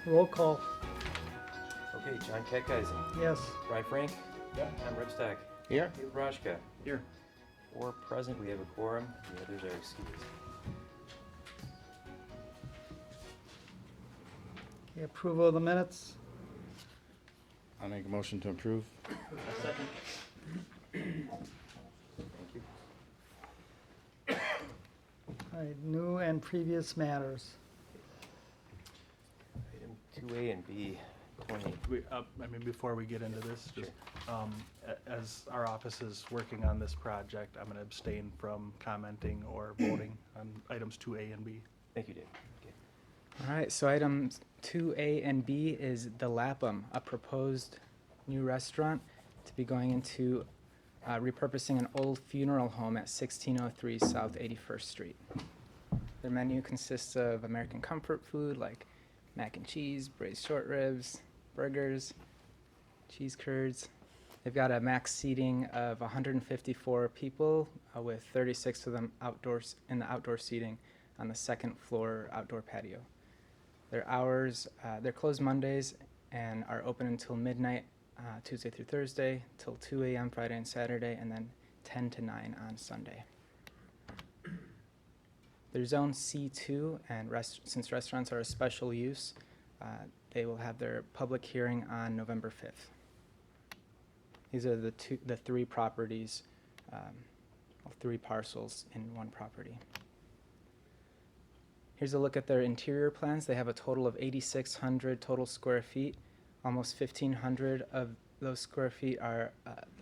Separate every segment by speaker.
Speaker 1: Roll call.
Speaker 2: Okay, John Keckheisen,
Speaker 1: Yes.
Speaker 2: Brian Frank,
Speaker 3: Yeah.
Speaker 2: Tom Ripstack,
Speaker 3: Here.
Speaker 2: David Broshka.
Speaker 3: Here.
Speaker 2: 4 present, we have a quorum, the others are excused.
Speaker 1: Okay, approval of the minutes.
Speaker 3: I'll make a motion to approve.
Speaker 2: Second. Thank you.
Speaker 1: All right, new and previous matters.
Speaker 2: Item 2A and B, 20.
Speaker 4: Before we get into this,
Speaker 2: Sure.
Speaker 4: just, as our office is working on this project, I'm gonna abstain from commenting or voting on items 2A and B.
Speaker 2: Thank you, Dave. Okay.
Speaker 5: All right, so items 2A and B is the Lapham, a proposed new restaurant to be going into repurposing an old funeral home at 1603 South 81st Street. Their menu consists of American comfort food like mac and cheese, braised short ribs, burgers, cheese curds. They've got a max seating of 154 people with 36 of them outdoors in the outdoor seating on the second floor outdoor patio. Their hours, they're closed Mondays and are open until midnight Tuesday through Thursday, till 2 a.m. Friday and Saturday, and then 10 to 9 on Sunday. They're zone C2, and since restaurants are a special use, they will have their public hearing on November 5th. These are the 3 properties, 3 parcels in one property. Here's a look at their interior plans. They have a total of 8,600 total square feet. Almost 1,500 of those square feet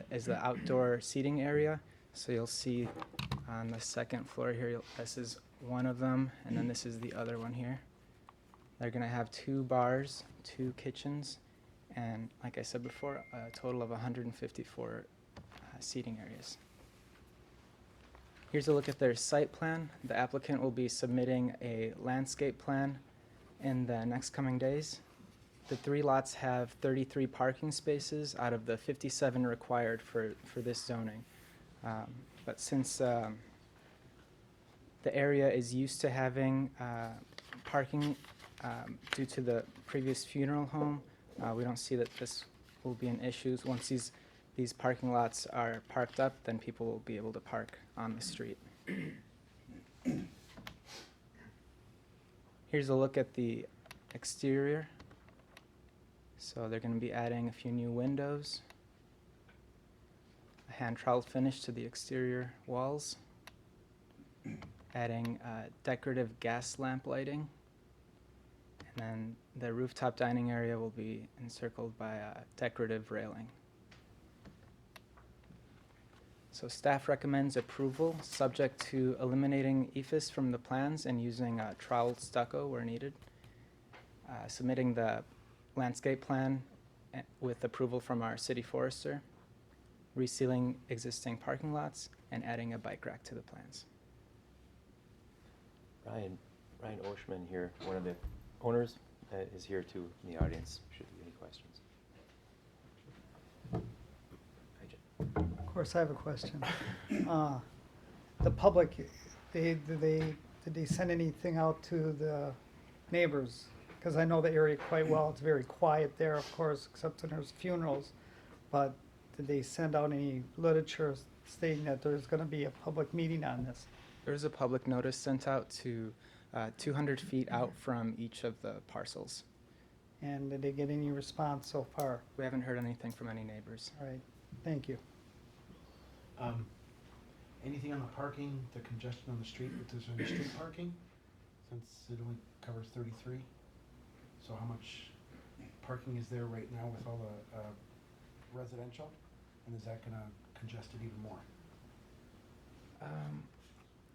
Speaker 5: is the outdoor seating area. So you'll see on the second floor here, this is one of them, and then this is the other one here. They're gonna have 2 bars, 2 kitchens, and like I said before, a total of 154 seating areas. Here's a look at their site plan. The applicant will be submitting a landscape plan in the next coming days. The 3 lots have 33 parking spaces out of the 57 required for this zoning. But since the area is used to having parking due to the previous funeral home, we don't see that this will be an issue. Once these parking lots are parked up, then people will be able to park on the street. Here's a look at the exterior. So they're going to be adding a few new windows, a hand trowel finish to the exterior walls, adding decorative gas lamp lighting, and then the rooftop dining area will be encircled by a decorative railing. So staff recommends approval, subject to eliminating ephes from the plans and using trowel stucco where needed, submitting the landscape plan with approval from our city forester, resealing existing parking lots, and adding a bike rack to the plans.
Speaker 2: Ryan Oshman here, one of the owners, is here too in the audience, should there be any questions. Hi, Jen.
Speaker 1: Of course, I have a question. The public, did they send anything out to the neighbors? Because I know the area quite well. It's very quiet there, of course, except when there's funerals. But did they send out any literature stating that there's going to be a public meeting on this?
Speaker 5: There was a public notice sent out to 200 feet out from each of the parcels.
Speaker 1: And did they get any response so far?
Speaker 5: We haven't heard anything from any neighbors.
Speaker 1: All right, thank you.
Speaker 6: Anything on the parking, the congestion on the street, if there's any street parking, since it only covers 33? So how much parking is there right now with all the residential? And is that gonna congest it even more?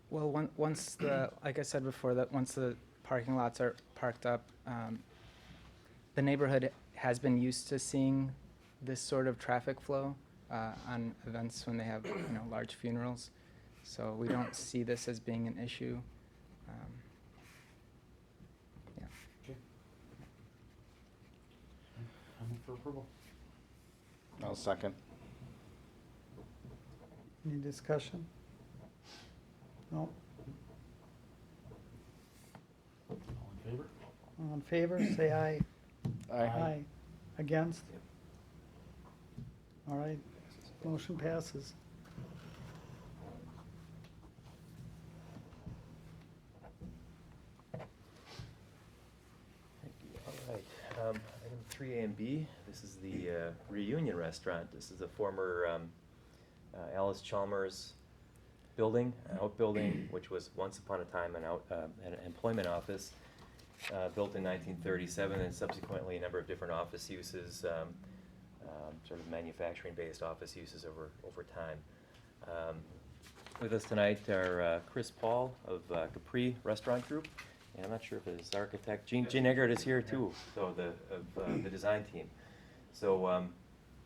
Speaker 5: Well, once like I said before, that once the parking lots are parked up, the neighborhood has been used to seeing this sort of traffic flow on events when they have large funerals. So we don't see this as being an issue. Yeah.
Speaker 6: Okay. I move for approval.
Speaker 3: I'll second.
Speaker 1: Any discussion? No?
Speaker 6: All in favor?
Speaker 1: All in favor, say aye.
Speaker 3: Aye.
Speaker 1: Against?
Speaker 2: Yep.
Speaker 1: All right, motion passes.
Speaker 2: Thank you. All right. Item 3A and B, this is the Reunion Restaurant. This is a former Allis Chalmers building, an outbuilding, which was once upon a time an employment office, built in 1937, and subsequently a number of different office uses, sort of manufacturing-based office uses over time. With us tonight are Chris Paul of Capri Restaurant Group, and I'm not sure if his architect, Gene Eggert is here too, so the design team. So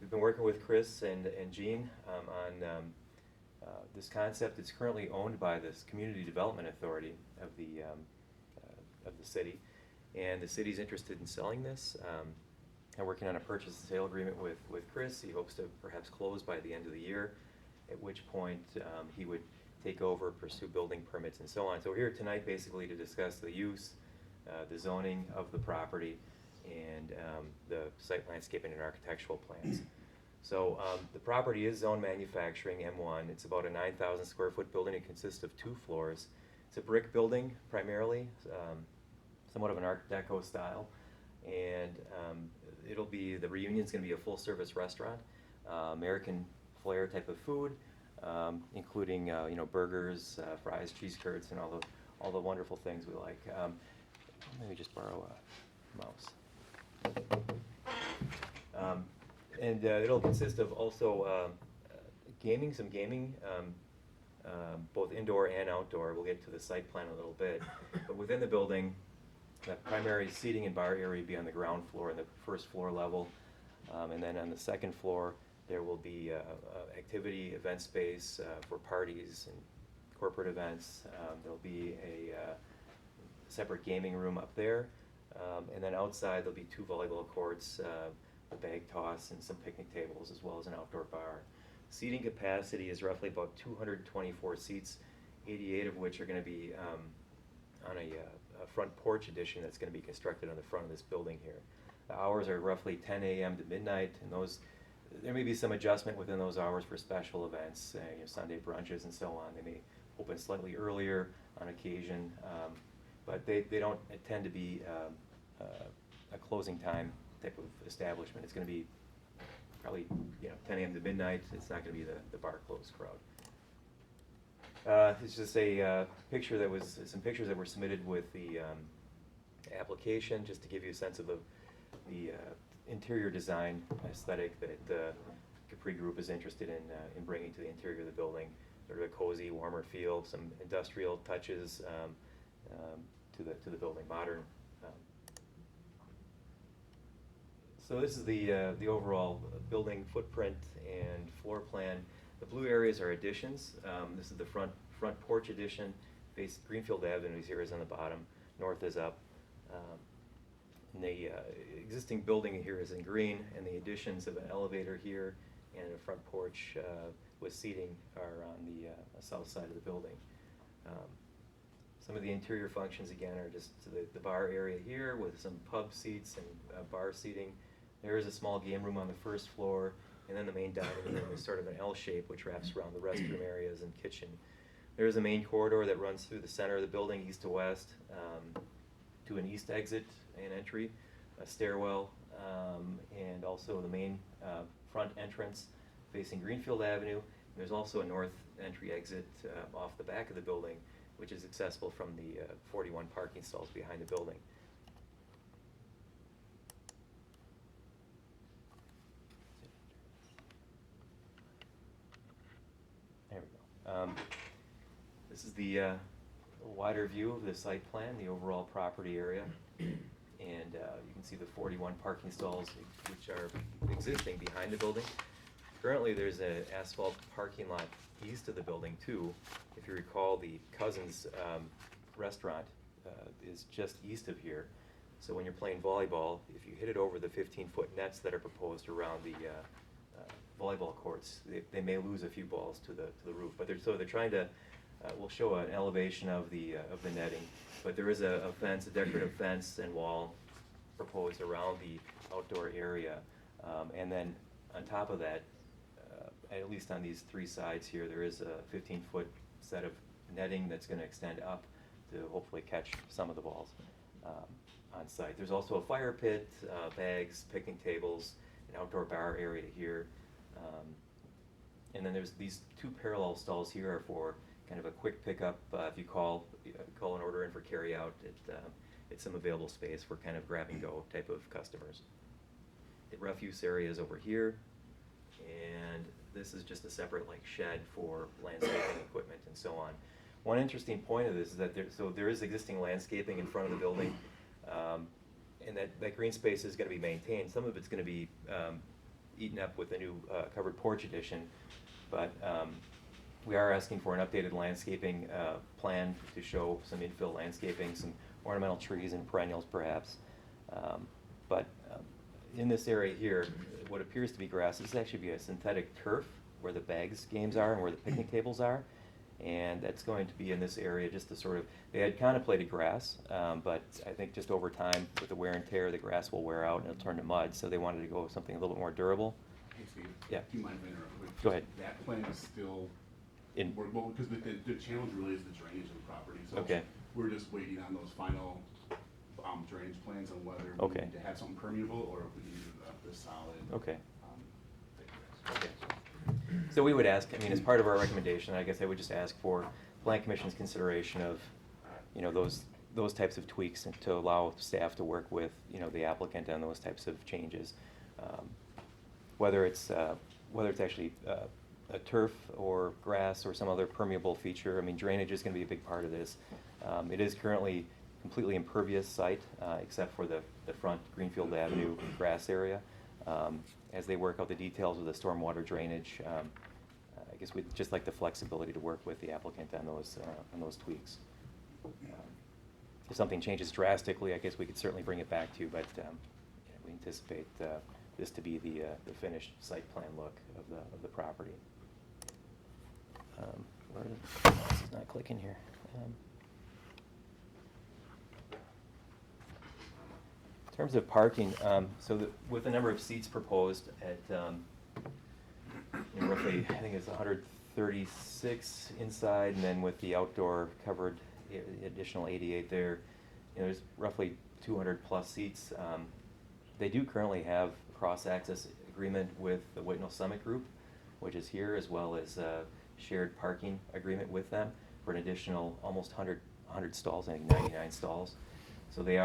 Speaker 2: we've been working with Chris and Gene on this concept. It's currently owned by this Community Development Authority of the city, and the city's interested in selling this. I'm working on a purchase and sale agreement with Chris. He hopes to perhaps close by the end of the year, at which point he would take over, pursue building permits and so on. So we're here tonight basically to discuss the use, the zoning of the property, and the site landscaping and architectural plans. So the property is zoned manufacturing, M1. It's about a 9,000 square foot building. It consists of 2 floors. It's a brick building primarily, somewhat of an Art Deco style. And the Reunion's gonna be a full service restaurant, American flair type of food, including burgers, fries, cheese curds, and all the wonderful things we like. Maybe just borrow a mouse. And it'll consist of also some gaming, both indoor and outdoor. We'll get to the site plan a little bit. But within the building, the primary seating and bar area will be on the ground floor and the first floor level. And then on the second floor, there will be activity event space for parties and corporate events. There'll be a separate gaming room up there. And then outside, there'll be 2 volleyball courts, a bag toss, and some picnic tables, as well as an outdoor bar. Seating capacity is roughly about 224 seats, 88 of which are going to be on a front porch addition that's going to be constructed on the front of this building here. The hours are roughly 10 a.m. to midnight, and there may be some adjustment within those hours for special events, Sunday brunches and so on. They may open slightly earlier on occasion, but they don't tend to be a closing time type of establishment. It's going to be probably 10 a.m. to midnight. It's not going to be the bar closed crowd. It's just some pictures that were submitted with the application, just to give you a sense of the interior design aesthetic that the Capri Group is interested in bringing to the interior of the building. Sort of a cozy, warmer feel, some industrial touches to the building, modern. So this is the overall building footprint and floor plan. The blue areas are additions. This is the front porch addition. Greenfield Avenue here is on the bottom. North is up. And the existing building here is in green, and the additions of an elevator here and a front porch with seating are on the south side of the building. Some of the interior functions, again, are just the bar area here with some pub seats and bar seating. There is a small game room on the first floor, and then the main dining room is sort of an L shape, which wraps around the restroom areas and kitchen. There is a main corridor that runs through the center of the building, east to west, to an east exit and entry, a stairwell, and also the main front entrance facing Greenfield Avenue. And there's also a north entry exit off the back of the building, which is accessible from the 41 parking stalls behind the building. There we go. This is the wider view of the site plan, the overall property area. And you can see the 41 parking stalls, which are existing behind the building. Currently, there's an asphalt parking lot east of the building too. If you recall, the Cousins restaurant is just east of here. So when you're playing volleyball, if you hit it over the 15-foot nets that are proposed around the volleyball courts, they may lose a few balls to the roof. But they're trying to we'll show an elevation of the netting, but there is a fence, a decorative fence and wall proposed around the outdoor area. And then on top of that, at least on these three sides here, there is a 15-foot set of netting that's going to extend up to hopefully catch some of the balls on site. There's also a fire pit, bags, picnic tables, an outdoor bar area here. And then there's these two parallel stalls here are for kind of a quick pickup. If you call an order in for carryout, it's some available space for kind of grab and go type of customers. The refuse area is over here, and this is just a separate like shed for landscaping equipment and so on. One interesting point of this is that there is existing landscaping in front of the building, and that green space is going to be maintained. Some of it's going to be eaten up with the new covered porch addition, but we are asking for an updated landscaping plan to show some infill landscaping, some ornamental trees and perennials perhaps. But in this area here, what appears to be grass, this is actually be a synthetic turf where the bags games are and where the picnic tables are. And that's going to be in this area just to sort of, they had contemplated grass, but I think just over time with the wear and tear, the grass will wear out and it'll turn to mud. So they wanted to go with something a little bit more durable.
Speaker 7: Hey Steve.
Speaker 2: Yeah.
Speaker 7: Do you mind if I interrupt?
Speaker 2: Go ahead.
Speaker 7: That plan is still
Speaker 2: In,
Speaker 7: workable, because the challenge really is the drainage of the property. So
Speaker 2: Okay.
Speaker 7: we're just waiting on those final drainage plans on whether we
Speaker 2: Okay.
Speaker 7: need to have something permeable or if we need the solid.
Speaker 2: Okay.
Speaker 7: thick grass.
Speaker 2: Okay. So we would ask, I mean, as part of our recommendation, I guess I would just ask for Plan Commission's consideration of, you know, those types of tweaks and to allow staff to work with, you know, the applicant on those types of changes. Whether it's actually a turf or grass or some other permeable feature, I mean, drainage is going to be a big part of this. It is currently completely impervious site, except for the front Greenfield Avenue grass area. As they work out the details of the stormwater drainage, I guess we'd just like the flexibility to work with the applicant on those tweaks. If something changes drastically, I guess we could certainly bring it back to you, but we anticipate this to be the finished site plan look of the property. This is not clicking here. In terms of parking, with the number of seats proposed at roughly, I think it's 136 inside, and then with the outdoor covered additional 88 there, there's roughly 200 plus seats. They do currently have a cross-access agreement with the Whitnall Summit Group, which is here, as well as a shared parking agreement with them for an additional almost 100 stalls, I think 99 stalls. So they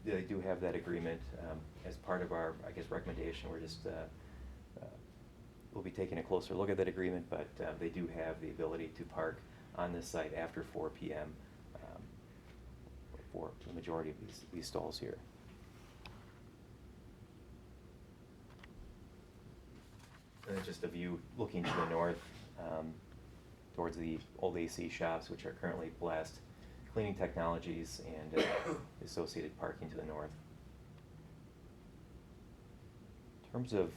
Speaker 2: do have that agreement. As part of our, I guess, recommendation, we're just, we'll be taking a closer look at that agreement, but they do have the ability to park on this site after 4 p.m. For the majority of these stalls here. And then just a view looking to the north towards the old AC shops, which are currently Blast Cleaning Technologies and associated parking to the north. In terms of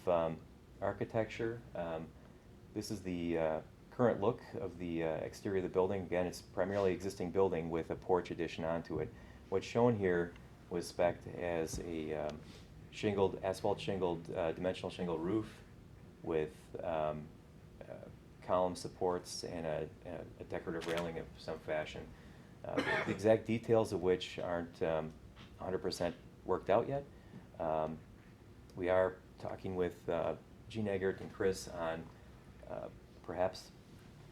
Speaker 2: architecture, this is the current look of the exterior of the building. Again, it's primarily existing building with a porch addition onto it. What's shown here was spec'd as a asphalt shingled, dimensional shingle roof with column supports and a decorative railing of some fashion. The exact details of which aren't 100% worked out yet. We are talking with Gene Eggert and Chris on perhaps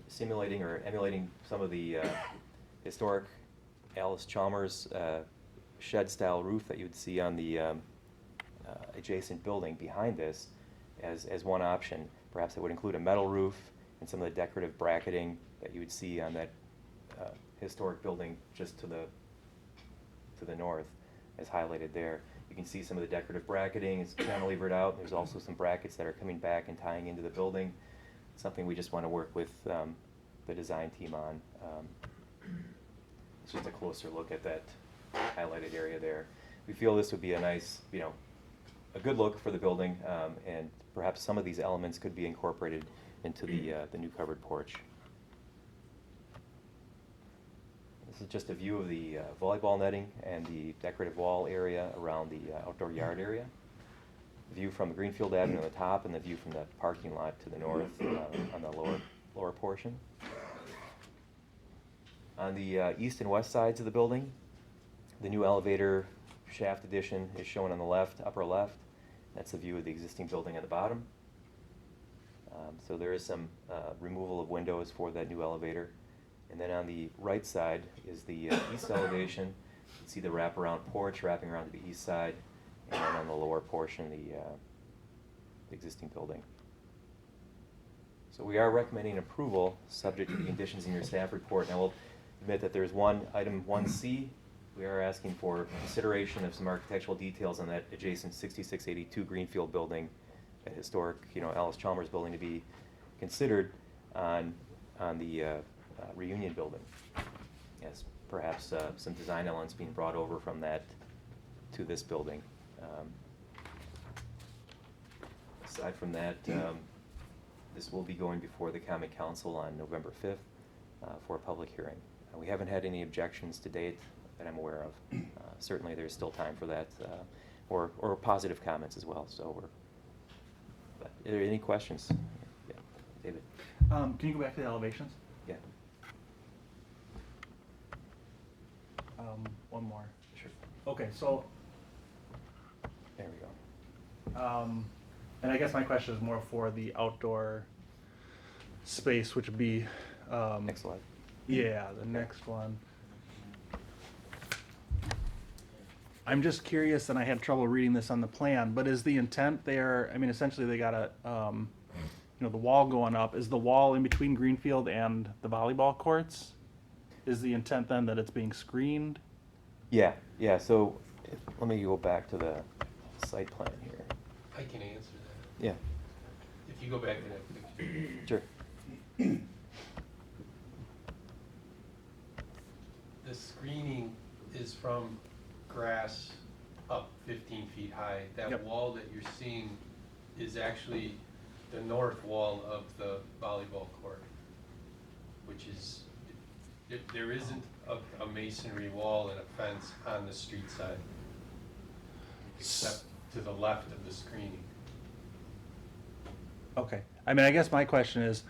Speaker 2: simulating or emulating some of the historic Allis Chalmers shed-style roof that you would see on the adjacent building behind this as one option. Perhaps it would include a metal roof and some of the decorative bracketing that you would see on that historic building just to the north, as highlighted there. You can see some of the decorative bracketing. It's cantilevered out. There's also some brackets that are coming back and tying into the building. Something we just want to work with the design team on. It's just a closer look at that highlighted area there. We feel this would be a nice, a good look for the building, and perhaps some of these elements could be incorporated into the new covered porch. This is just a view of the volleyball netting and the decorative wall area around the outdoor yard area. View from Greenfield Avenue on the top and the view from the parking lot to the north on the lower portion. On the east and west sides of the building, the new elevator shaft addition is shown on the left, upper left. That's the view of the existing building at the bottom. So there is some removal of windows for that new elevator. And then on the right side is the east elevation. You can see the wraparound porch wrapping around to the east side, and then on the lower portion, the existing building. So we are recommending approval, subject to the conditions in your staff report. And I will admit that there's item 1C. We are asking for consideration of some architectural details on that adjacent 6682 Greenfield building, that historic, Allis Chalmers building, to be considered on the Reunion building. Yes, perhaps some design elements being brought over from that to this building. Aside from that, this will be going before the Common Council on November 5th for a public hearing. We haven't had any objections to date that I'm aware of. Certainly there's still time for that, or positive comments as well. So but are there any questions? Yeah, David.
Speaker 4: Can you go back to the elevations?
Speaker 2: Yeah.
Speaker 4: One more.
Speaker 2: Sure.
Speaker 4: Okay, so,
Speaker 2: There we go.
Speaker 4: and I guess my question is more for the outdoor space, which would be,
Speaker 2: Next slide.
Speaker 4: yeah, the next one. I'm just curious, and I had trouble reading this on the plan, but is the intent there, I mean, essentially they got a, the wall going up. Is the wall in between Greenfield and the volleyball courts? Is the intent then that it's being screened?
Speaker 2: Yeah. So let me go back to the site plan here.
Speaker 8: I can answer that.
Speaker 2: Yeah.
Speaker 8: If you go back to that picture.
Speaker 2: Sure.
Speaker 8: The screening is from grass up 15 feet high. That
Speaker 4: Yep.
Speaker 8: wall that you're seeing is actually the north wall of the volleyball court, which is, there isn't a masonry wall and a fence on the street side, except to the left of the screening.
Speaker 4: Okay. I mean, I guess my question is,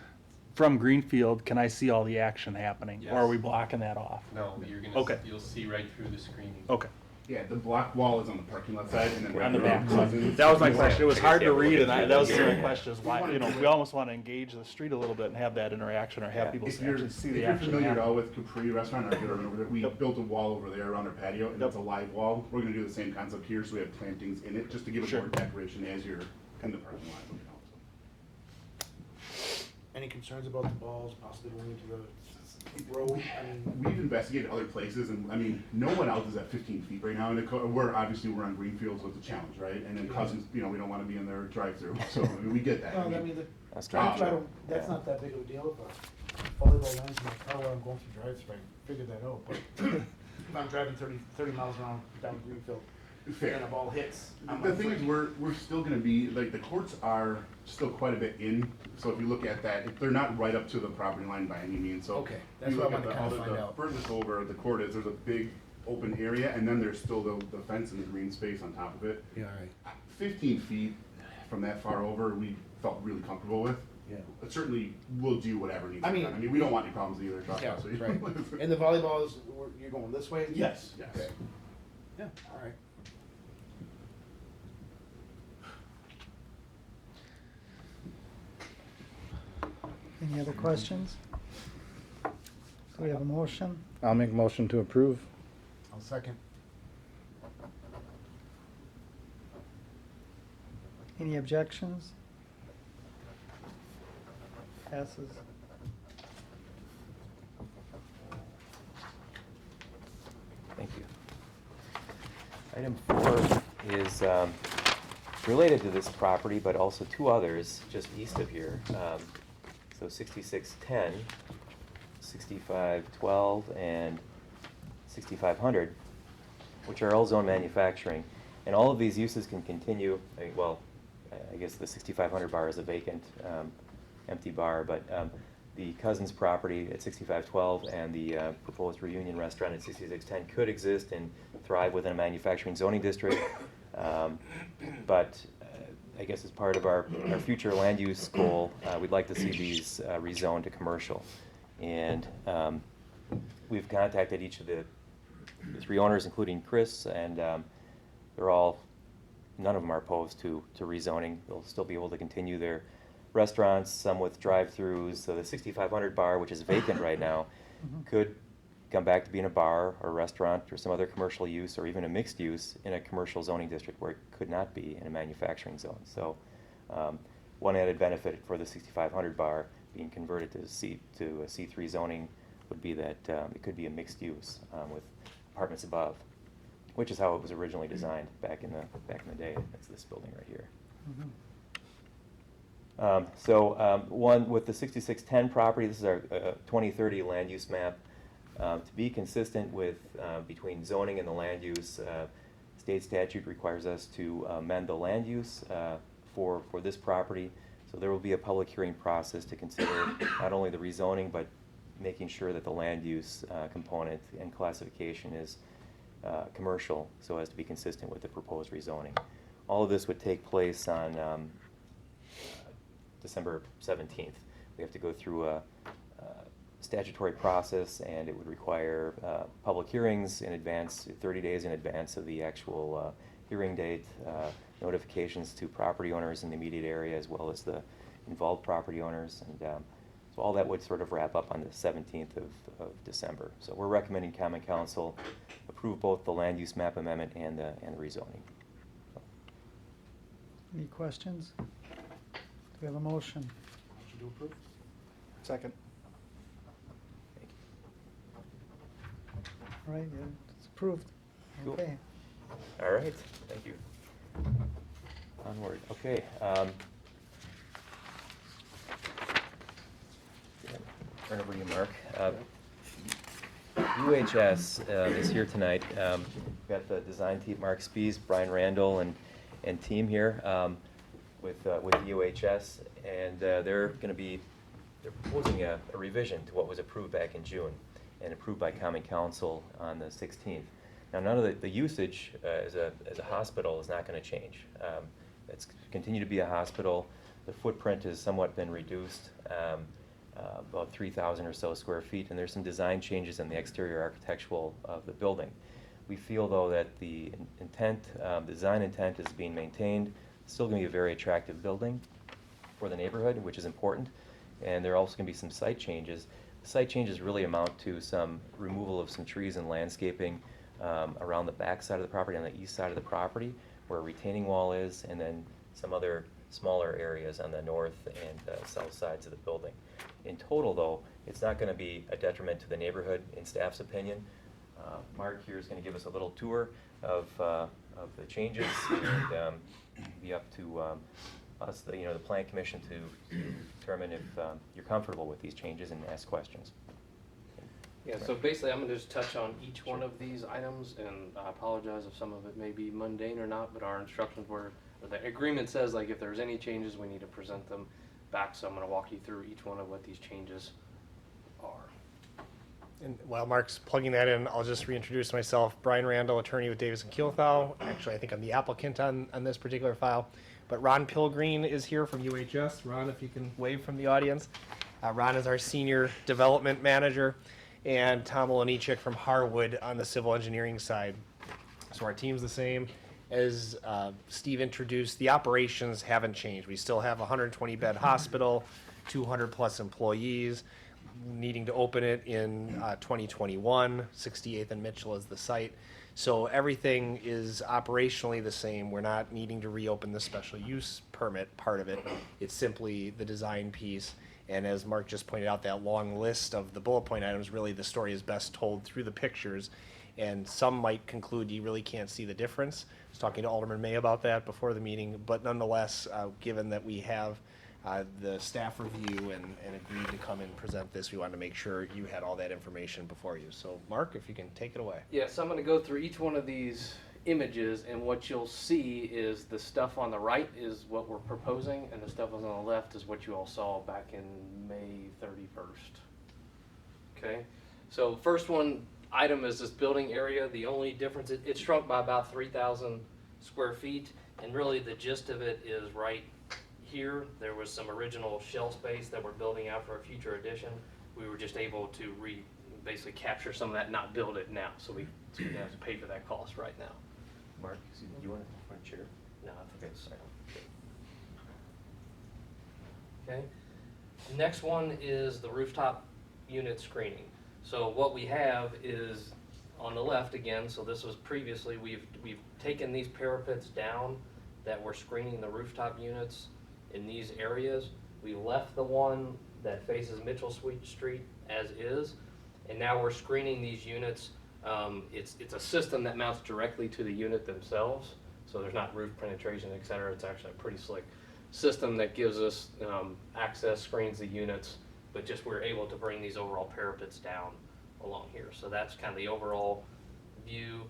Speaker 4: from Greenfield, can I see all the action happening? Or are
Speaker 8: Yes.
Speaker 4: we blocking that off?
Speaker 8: No, you're
Speaker 4: Okay.
Speaker 8: you'll see right through the screening.
Speaker 4: Okay.
Speaker 7: Yeah, the block wall is on the parking lot side, and then
Speaker 4: On the back.
Speaker 7: Cousins.
Speaker 4: That was my question. It was hard to
Speaker 2: Yeah, we'll
Speaker 4: read,
Speaker 2: get
Speaker 4: and
Speaker 2: through
Speaker 4: that was
Speaker 2: that.
Speaker 4: the
Speaker 2: Yeah.
Speaker 4: question is why, we almost want to engage the street a little bit and have that interaction, or have
Speaker 2: Yeah.
Speaker 4: people
Speaker 7: If you're,
Speaker 4: actually see
Speaker 7: if
Speaker 4: the
Speaker 7: you're
Speaker 4: action
Speaker 7: familiar at all
Speaker 4: happen.
Speaker 7: with Capri Restaurant, or if you're over there, we
Speaker 4: Yep.
Speaker 7: built a wall over there around our patio, and
Speaker 4: Yep.
Speaker 7: it's a live wall. We're gonna do the same concept here, so we have plantings in it, just to give it
Speaker 4: Sure.
Speaker 7: more decoration as you're in the parking lot.
Speaker 6: Any concerns about the balls possibly going into the road? I mean,
Speaker 7: We've investigated other places, and I mean, no one else is at 15 feet right now, and we're on Greenfield, so it's a challenge, right? And then Cousins, we don't wanna be in their drive-through, so I mean, we get that.
Speaker 6: well, I mean,
Speaker 2: That's
Speaker 7: true.
Speaker 6: that's
Speaker 2: Yeah.
Speaker 6: not that big of a deal, but volleyball lines in my car while I'm going through drive-through, I figured that out, but if I'm driving 30 miles around down Greenfield,
Speaker 7: Fair.
Speaker 6: and a ball hits, I'm
Speaker 7: The thing is,
Speaker 6: afraid.
Speaker 7: we're still gonna be, like, the courts are still quite a bit in, so if you look at that, they're not right up to the property line by any means, so.
Speaker 6: Okay, that's
Speaker 7: you
Speaker 6: what I
Speaker 7: look at
Speaker 6: wanted to
Speaker 7: the-
Speaker 6: kinda find out.
Speaker 7: The furthest over the court is, there's a big open area, and then there's still the fence and the green space on top of it.
Speaker 6: Yeah, all right.
Speaker 7: 15 feet from that far over, we felt really comfortable with.
Speaker 6: Yeah.
Speaker 7: But certainly, we'll do whatever needs to
Speaker 6: I
Speaker 7: be
Speaker 6: mean-
Speaker 7: done. I mean, we don't want any problems either, trust
Speaker 6: Yeah,
Speaker 7: us.
Speaker 6: right. And the volleyball is, you're going this way?
Speaker 7: Yes, yes.
Speaker 6: Okay. Yeah, all right.
Speaker 1: Any other questions? Do we have a motion?
Speaker 3: I'll make a motion to approve.
Speaker 6: I'll second.
Speaker 1: Any objections? Passes.
Speaker 2: Thank you. Item 4 is related to this property, but also two others just east of here. So 6610, 6512, and 6500, which are all zone manufacturing. And all of these uses can continue, I guess the 6500 bar is a vacant, empty bar, but the Cousins property at 6512 and the proposed Reunion Restaurant at 6610 could exist and thrive within a manufacturing zoning district. But I guess as part of our future land use goal, we'd like to see these rezoned to commercial. And we've contacted each of the three owners, including Chris, and none of them are opposed to rezoning. They'll still be able to continue their restaurants, some with drive-throughs. So the 6500 bar, which is vacant right now, could come back to being a bar or restaurant or some other commercial use or even a mixed use in a commercial zoning district where it could not be in a manufacturing zone. So one added benefit for the 6500 bar being converted to a C3 zoning would be that it could be a mixed use with apartments above, which is how it was originally designed back in the day. That's this building right here. One with the 6610 property, this is our 2030 land use map. To be consistent with between zoning and the land use, state statute requires us to amend the land use for this property. So there will be a public hearing process to consider not only the rezoning, but making sure that the land use component and classification is commercial, so as to be consistent with the proposed rezoning. All of this would take place on December 17th. We have to go through a statutory process, and it would require public hearings in advance, 30 days in advance of the actual hearing date, notifications to property owners in the immediate area as well as the involved property owners. And so all that would sort of wrap up on the 17th of December. So we're recommending Common Council approve both the land use map amendment and the rezoning.
Speaker 1: Any questions? Do we have a motion?
Speaker 6: Motion to approve?
Speaker 3: Second.
Speaker 1: All right, yeah, it's approved.
Speaker 2: Cool.
Speaker 1: Okay.
Speaker 2: All right, thank you. Onward, okay. Turn over to you, Mark. UHS is here tonight. We've got the design team, Mark Spies, Brian Randall, and team here with UHS, and they're proposing a revision to what was approved back in June and approved by Common Council on the 16th. Now, none of the usage as a hospital is not going to change. It's continue to be a hospital. The footprint has somewhat been reduced, about 3,000 or so square feet, and there's some design changes in the exterior architectural of the building. We feel, though, that the design intent is being maintained. It's still going to be a very attractive building for the neighborhood, which is important, and there are also going to be some site changes. The site changes really amount to some removal of some trees and landscaping around the back side of the property, on the east side of the property, where a retaining wall is, and then some other smaller areas on the north and south sides of the building. In total, though, it's not going to be a detriment to the neighborhood, in staff's opinion. Mark here is going to give us a little tour of the changes, and be up to us, the Plan Commission, to determine if you're comfortable with these changes and ask questions.
Speaker 9: Yeah, so basically I'm gonna just touch on each one of these items, and I apologize if some of it may be mundane or not, but our instructions were, or the agreement says, like, if there's any changes, we need to present them back, so I'm gonna walk you through each one of what these changes are.
Speaker 10: And while Mark's plugging that in, I'll just reintroduce myself. Brian Randall, attorney with Davis & Keilthau. Actually, I think I'm the applicant on this particular file. But Ron Pilgreen is here from UHS. Ron, if you can wave from the audience. Ron is our senior development manager. And Tom Olenichik from Harwood on the civil engineering side. So our team's the same. As Steve introduced, the operations haven't changed. We still have a 120-bed hospital, 200-plus employees, needing to open it in 2021. 68th and Mitchell is the site. So everything is operationally the same. We're not needing to reopen the special use permit part of it. It's simply the design piece. And as Mark just pointed out, that long list of the bullet point items, really the story is best told through the pictures. And some might conclude you really can't see the difference. I was talking to Alderman May about that before the meeting. But nonetheless, given that we have the staff review and agreed to come and present this, we wanted to make sure you had all that information before you. So Mark, if you can take it away.
Speaker 9: Yeah, so I'm gonna go through each one of these images, and what you'll see is the stuff on the right is what we're proposing, and the stuff on the left is what you all saw back in May 31st. Okay, so first one item is this building area. The only difference, it shrunk by about 3,000 square feet, and really the gist of it is right here. There was some original shell space that we're building out for a future addition. We were just able to basically capture some of that, not build it now, so we have to pay for that cost right now.
Speaker 2: Mark, you want a chair?
Speaker 9: No, I think
Speaker 2: Okay,
Speaker 9: it's.
Speaker 2: sorry.
Speaker 9: Okay. The next one is the rooftop unit screening. So what we have is on the left again, so this was previously, we've taken these parapets down that were screening the rooftop units in these areas. We left the one that faces Mitchell Street as is, and now we're screening these units. It's a system that mounts directly to the unit themselves, so there's not roof penetration, et cetera. It's actually a pretty slick system that gives us access, screens the units, but just we're able to bring these overall parapets down along here. So that's kind of the overall view.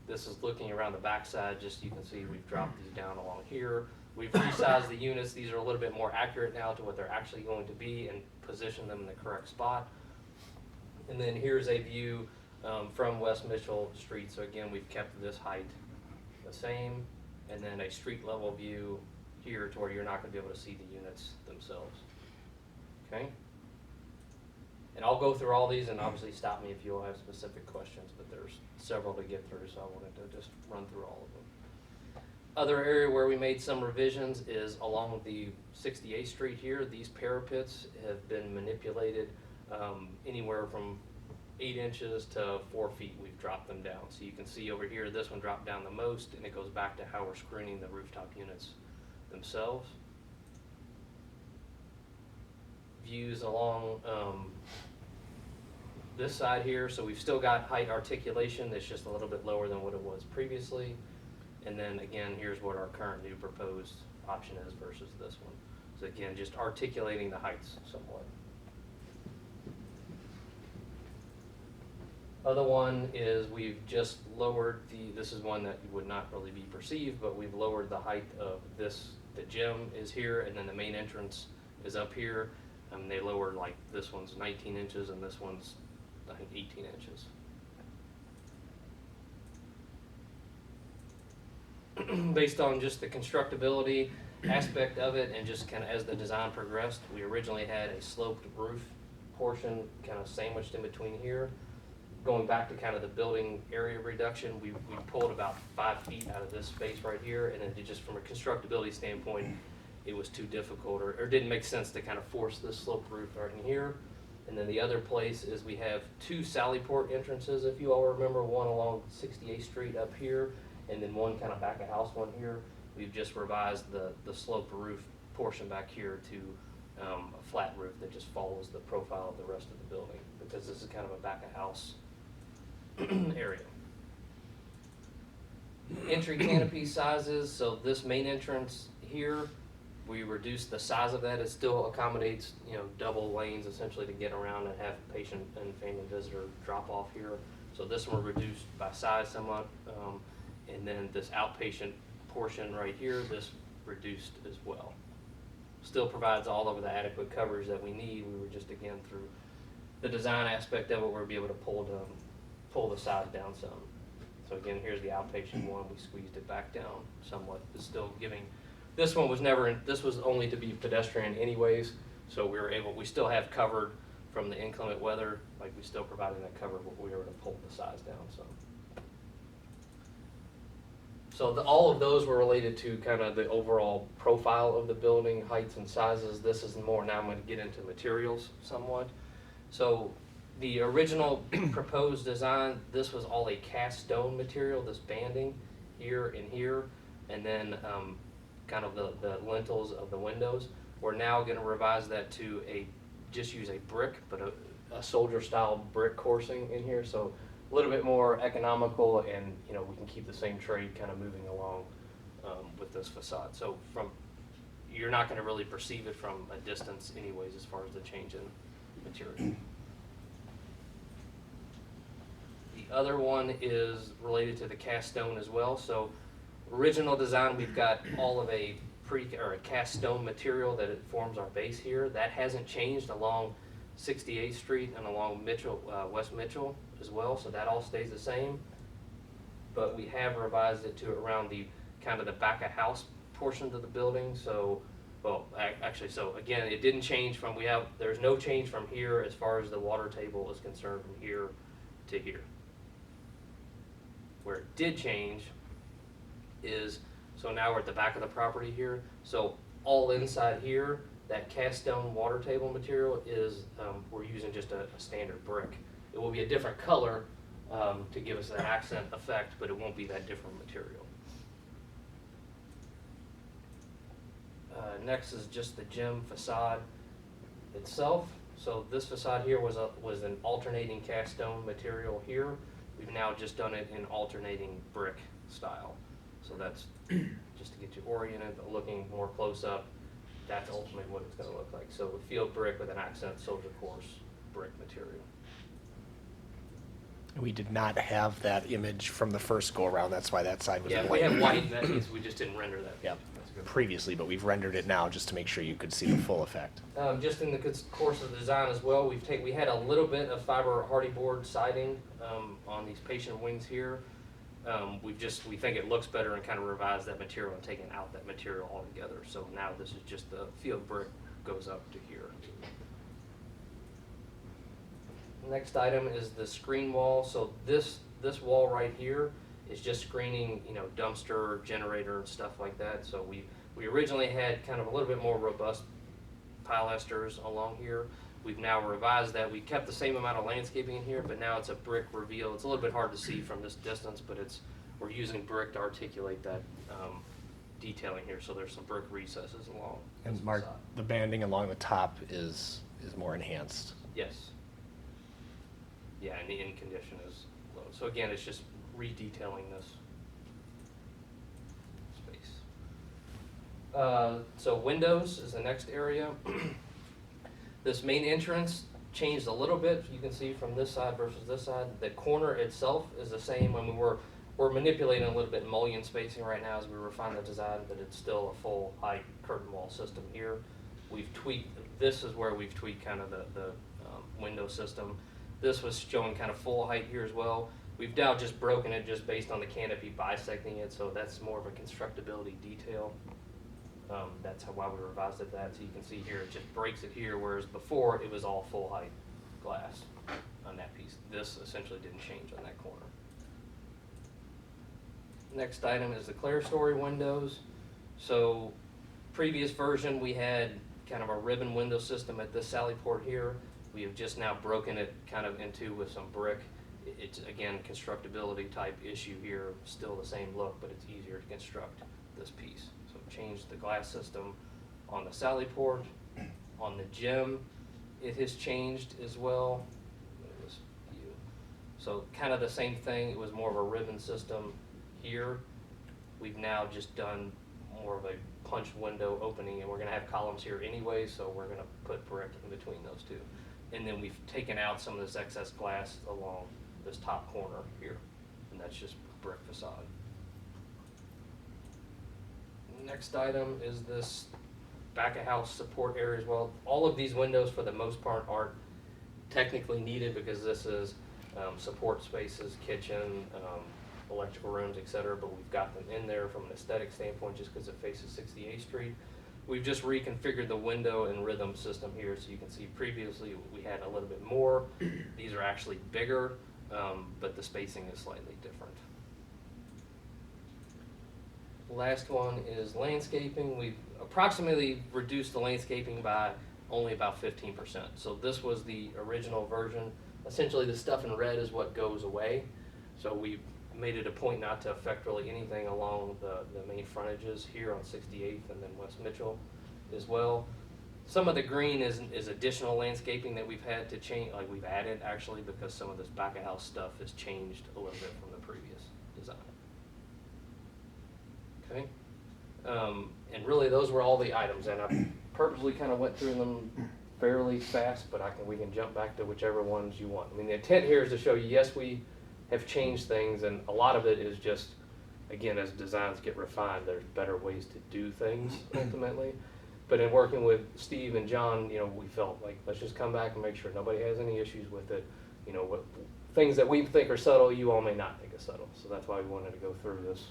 Speaker 9: This is looking around the backside. Just you can see we've dropped these down along here. We've resized the units. These are a little bit more accurate now to what they're actually going to be and position them in the correct spot. And then here's a view from West Mitchell Street. So again, we've kept this height the same, and then a street level view here to where you're not going to be able to see the units themselves. Okay? And I'll go through all these, and obviously stop me if you all have specific questions, but there's several to get through, so I wanted to just run through all of them. Other area where we made some revisions is along the 68th Street here. These parapets have been manipulated anywhere from 8 inches to 4 feet. We've dropped them down. So you can see over here, this one dropped down the most, and it goes back to how we're screening the rooftop units themselves. Views along this side here, so we've still got height articulation. It's just a little bit lower than what it was previously. And then again, here's what our current new proposed option is versus this one. So again, just articulating the heights somewhat. Other one is we've just lowered this is one that would not really be perceived, but we've lowered the height of this. The gym is here, and then the main entrance is up here. They lowered, like, this one's 19 inches, and this one's, I think, 18 inches. Based on just the constructability aspect of it, and just kind of as the design progressed, we originally had a sloped roof portion kind of sandwiched in between here. Going back to kind of the building area reduction, we pulled about 5 feet out of this space right here, and then just from a constructability standpoint, it was too difficult or didn't make sense to kind of force this sloped roof right in here. And then the other place is we have 2 Sallyport entrances, if you all remember, one along 68th Street up here, and then one kind of back of house one here. We've just revised the sloped roof portion back here to a flat roof that just follows the profile of the rest of the building, because this is kind of a back of house area. Entry canopy sizes, so this main entrance here, we reduced the size of that. It still accommodates, double lanes essentially to get around and have patient and family visitor drop off here. So this one reduced by size somewhat. And then this outpatient portion right here, this reduced as well. Still provides all of the adequate coverage that we need. We were just, again, through the design aspect of it, we'll be able to pull the size down some. So again, here's the outpatient one. We squeezed it back down somewhat. It's still giving. This one was this was only to be pedestrian anyways, so we still have covered from the inclement weather, like we still provided that cover, but we were able to pull the size down some. So all of those were related to kind of the overall profile of the building, heights and sizes. This is more, now I'm going to get into materials somewhat. So the original proposed design, this was all a cast stone material, this banding here and here, and then kind of the lintels of the windows. We're now going to revise that to just use a brick, but a soldier style brick coursing in here. So a little bit more economical, and we can keep the same trade kind of moving along with this facade. So you're not going to really perceive it from a distance anyways as far as the change in material. The other one is related to the cast stone as well. So original design, we've got all of a a cast stone material that it forms our base here. That hasn't changed along 68th Street and along Mitchell, West Mitchell as well. So that all stays the same. But we have revised it to around the kind of the back of house portions of the building. So, well, actually, so again, it didn't change from, there's no change from here as far as the water table is concerned from here to here. Where it did change is, so now we're at the back of the property here. So all inside here, that cast stone water table material is, we're using just a standard brick. It will be a different color to give us that accent effect, but it won't be that different material. Next is just the gym facade itself. So this facade here was an alternating cast stone material here. We've now just done it in alternating brick style. So that's just to get you oriented, but looking more close up, that's ultimately what it's going to look like. So a field brick with an accent soldier course brick material.
Speaker 10: We did not have that image from the first go around. That's why that side was
Speaker 9: Yeah,
Speaker 10: white.
Speaker 9: we have white in that case, we just didn't render that.
Speaker 10: Yep.
Speaker 9: That's a good point.
Speaker 10: Previously, but we've rendered it now just to make sure you could see the full effect.
Speaker 9: Just in the course of the design as well, we had a little bit of fiber hardy board siding on these patient wings here. We think it looks better and kind of revised that material and taken out that material altogether. So now this is just the field brick goes up to here. Next item is the screen wall. So this wall right here is just screening, dumpster, generator, and stuff like that. So we originally had kind of a little bit more robust pilasters along here. We've now revised that. We kept the same amount of landscaping in here, but now it's a brick reveal. It's a little bit hard to see from this distance, but we're using brick to articulate that detailing here. So there's some brick recesses along.
Speaker 10: And
Speaker 9: this
Speaker 10: Mark,
Speaker 9: facade.
Speaker 10: the banding along the top is more enhanced.
Speaker 9: Yes. Yeah, and the in condition is low. So again, it's just redetailing this space. So windows is the next area. This main entrance changed a little bit. You can see from this side versus this side. The corner itself is the same. I mean, we're manipulating a little bit mullion spacing right now as we refine the design, but it's still a full height curtain wall system here. We've tweaked, this is where we've tweaked kind of the window system. This was showing kind of full height here as well. We've now just broken it just based on the canopy bisecting it, so that's more of a constructability detail. That's why we revised it that. So you can see here, it just breaks it here, whereas before it was all full height glass on that piece. This essentially didn't change on that corner. Next item is the clerestory windows. So previous version, we had kind of a ribbon window system at this sally port here. We have just now broken it kind of into with some brick. It's again, constructability type issue here, still the same look, but it's easier to construct this piece. So changed the glass system on the sally port. On the gym, it has changed as well. So kind of the same thing, it was more of a ribbon system here. We've now just done more of a punch window opening, and we're gonna have columns here anyway, so we're gonna put brick in between those two. And then we've taken out some of this excess glass along this top corner here, and that's just brick facade. Next item is this back of house support area as well. All of these windows for the most part aren't technically needed because this is support spaces, kitchen, electrical rooms, etc. But we've got them in there from an aesthetic standpoint just because it faces 68th Street. We've just reconfigured the window and rhythm system here, so you can see previously we had a little bit more. These are actually bigger, but the spacing is slightly different. Last one is landscaping. We've approximately reduced the landscaping by only about 15%. So this was the original version. Essentially the stuff in red is what goes away. So we made it a point not to affect really anything along the main frontages here on 68th and then West Mitchell as well. Some of the green is additional landscaping that we've had to change, like we've added actually, because some of this back of house stuff has changed a little bit from the previous design. Okay, and really those were all the items, and I purposely kind of went through them fairly fast, but we can jump back to whichever ones you want. I mean, the intent here is to show you, yes, we have changed things, and a lot of it is just, again, as designs get refined, there's better ways to do things ultimately. But in working with Steve and John, you know, we felt like, let's just come back and make sure nobody has any issues with it. You know, what things that we think are subtle, you all may not think are subtle. So that's why we wanted to go through this